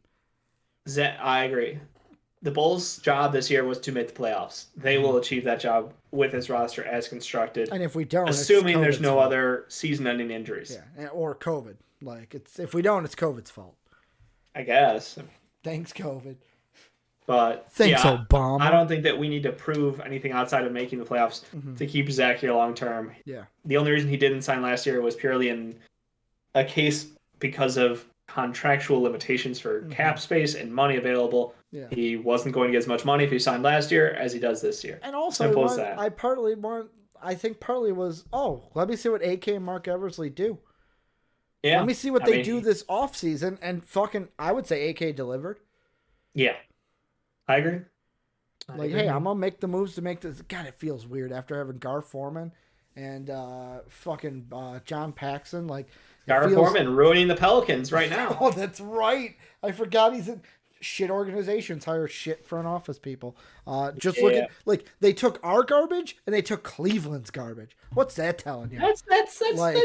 I agree. The Bulls' job this year was to make the playoffs. They will achieve that job with his roster as constructed. And if we don't, assuming there's no other season-ending injuries, or COVID, like if we don't, it's COVID's fault. I guess. Thanks, COVID. But thanks, Obama. I don't think that we need to prove anything outside of making the playoffs to keep Zach here long term. Yeah. The only reason he didn't sign last year was purely in a case because of contractual limitations for cap space and money available. Yeah. He wasn't going to get as much money if he signed last year as he does this year. And also, I think partly was, let me see what AK and Mark Eversley do. Yeah. Let me see what they do this offseason. And I would say AK delivered. Yeah. I agree. Hey, I'm going to make the moves to make this. God, it feels weird after having Gar Forman and John Paxson. Like, Gar Forman ruining the Pelicans right now. Oh, that's right. I forgot he's in shit organizations, hire shit front office people. Look at, like, they took our garbage and they took Cleveland's garbage. What's that telling you? That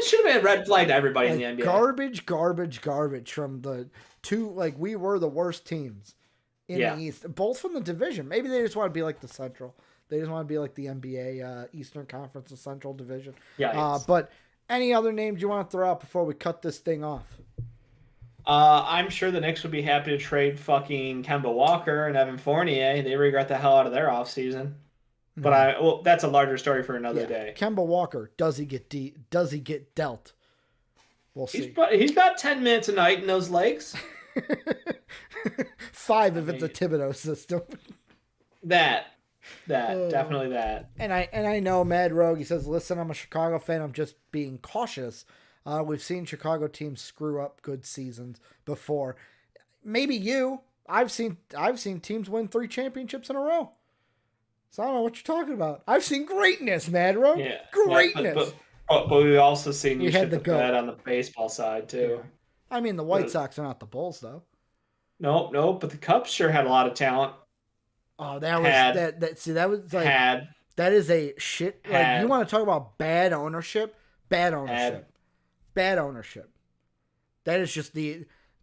should have been a red flag to everybody in the NBA. Garbage from the two, like, we were the worst teams in the East, both from the division. Maybe they just want to be like the Central. They just want to be like the NBA Eastern Conference, the Central Division. Yeah. But any other names you want to throw out before we cut this thing off? I'm sure the Knicks would be happy to trade fucking Kemba Walker and Evan Fournier. They regret the hell out of their offseason. But that's a larger story for another day. Kemba Walker, does he get dealt? We'll see. He's got 10 minutes a night in those legs. 5 if it's a Thibodeau system. Definitely that. And I know Mad Rogue, he says, listen, I'm a Chicago fan. I'm just being cautious. We've seen Chicago teams screw up good seasons before. Maybe I've seen teams win 3 championships in a row. So I don't know what you're talking about. I've seen greatness, Mad Rogue. Yeah. Greatness. But we've also seen you shit the bed on the baseball side too. Yeah. I mean, the White Sox are not the Bulls, though. No, but the Cubs sure had a lot of talent. Oh, that was like that is a shit. Like, you want to talk about bad ownership? Bad ownership. That is just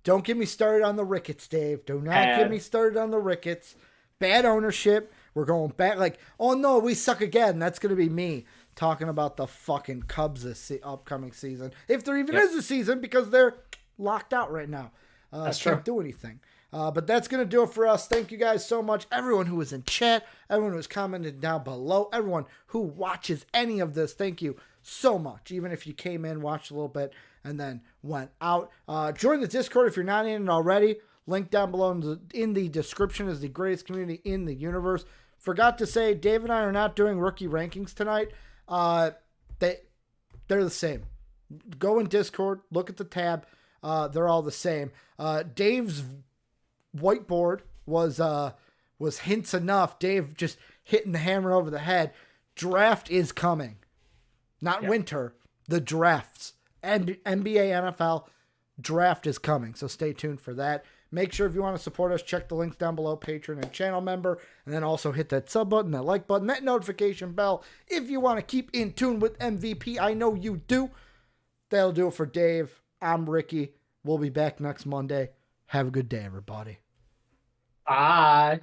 don't get me started on the Ricketts, Dave. Do not get me started on the Ricketts. Bad ownership. We're going back. Like, oh no, we suck again. That's going to be me talking about the fucking Cubs this upcoming season. If there even is a season, because they're locked out right now. That's can't do anything. But that's going to do it for us. Thank you guys so much. Everyone who was in chat, everyone who was commenting down below, everyone who watches any of this, thank you so much. Even if you came in, watched a little bit, and then went out. Join the Discord if you're not in it already. Link down below in the description is the greatest community in the universe. Forgot to say, Dave and I are not doing rookie rankings tonight. They're the same. Go in Discord, look at the tab. They're all the same. Dave's whiteboard was hints enough. Dave just hitting the hammer over the head. Draft is coming. Not winter. The drafts. And NBA, NFL draft is coming. So stay tuned for that. Make sure if you want to support us, check the links down below, Patreon and channel member, and then also hit that sub button, that like button, that notification bell. If you want to keep in tune with MVP, I know you do. That'll do it for Dave. I'm Ricky. We'll be back next Monday. Have a good day, everybody. Bye.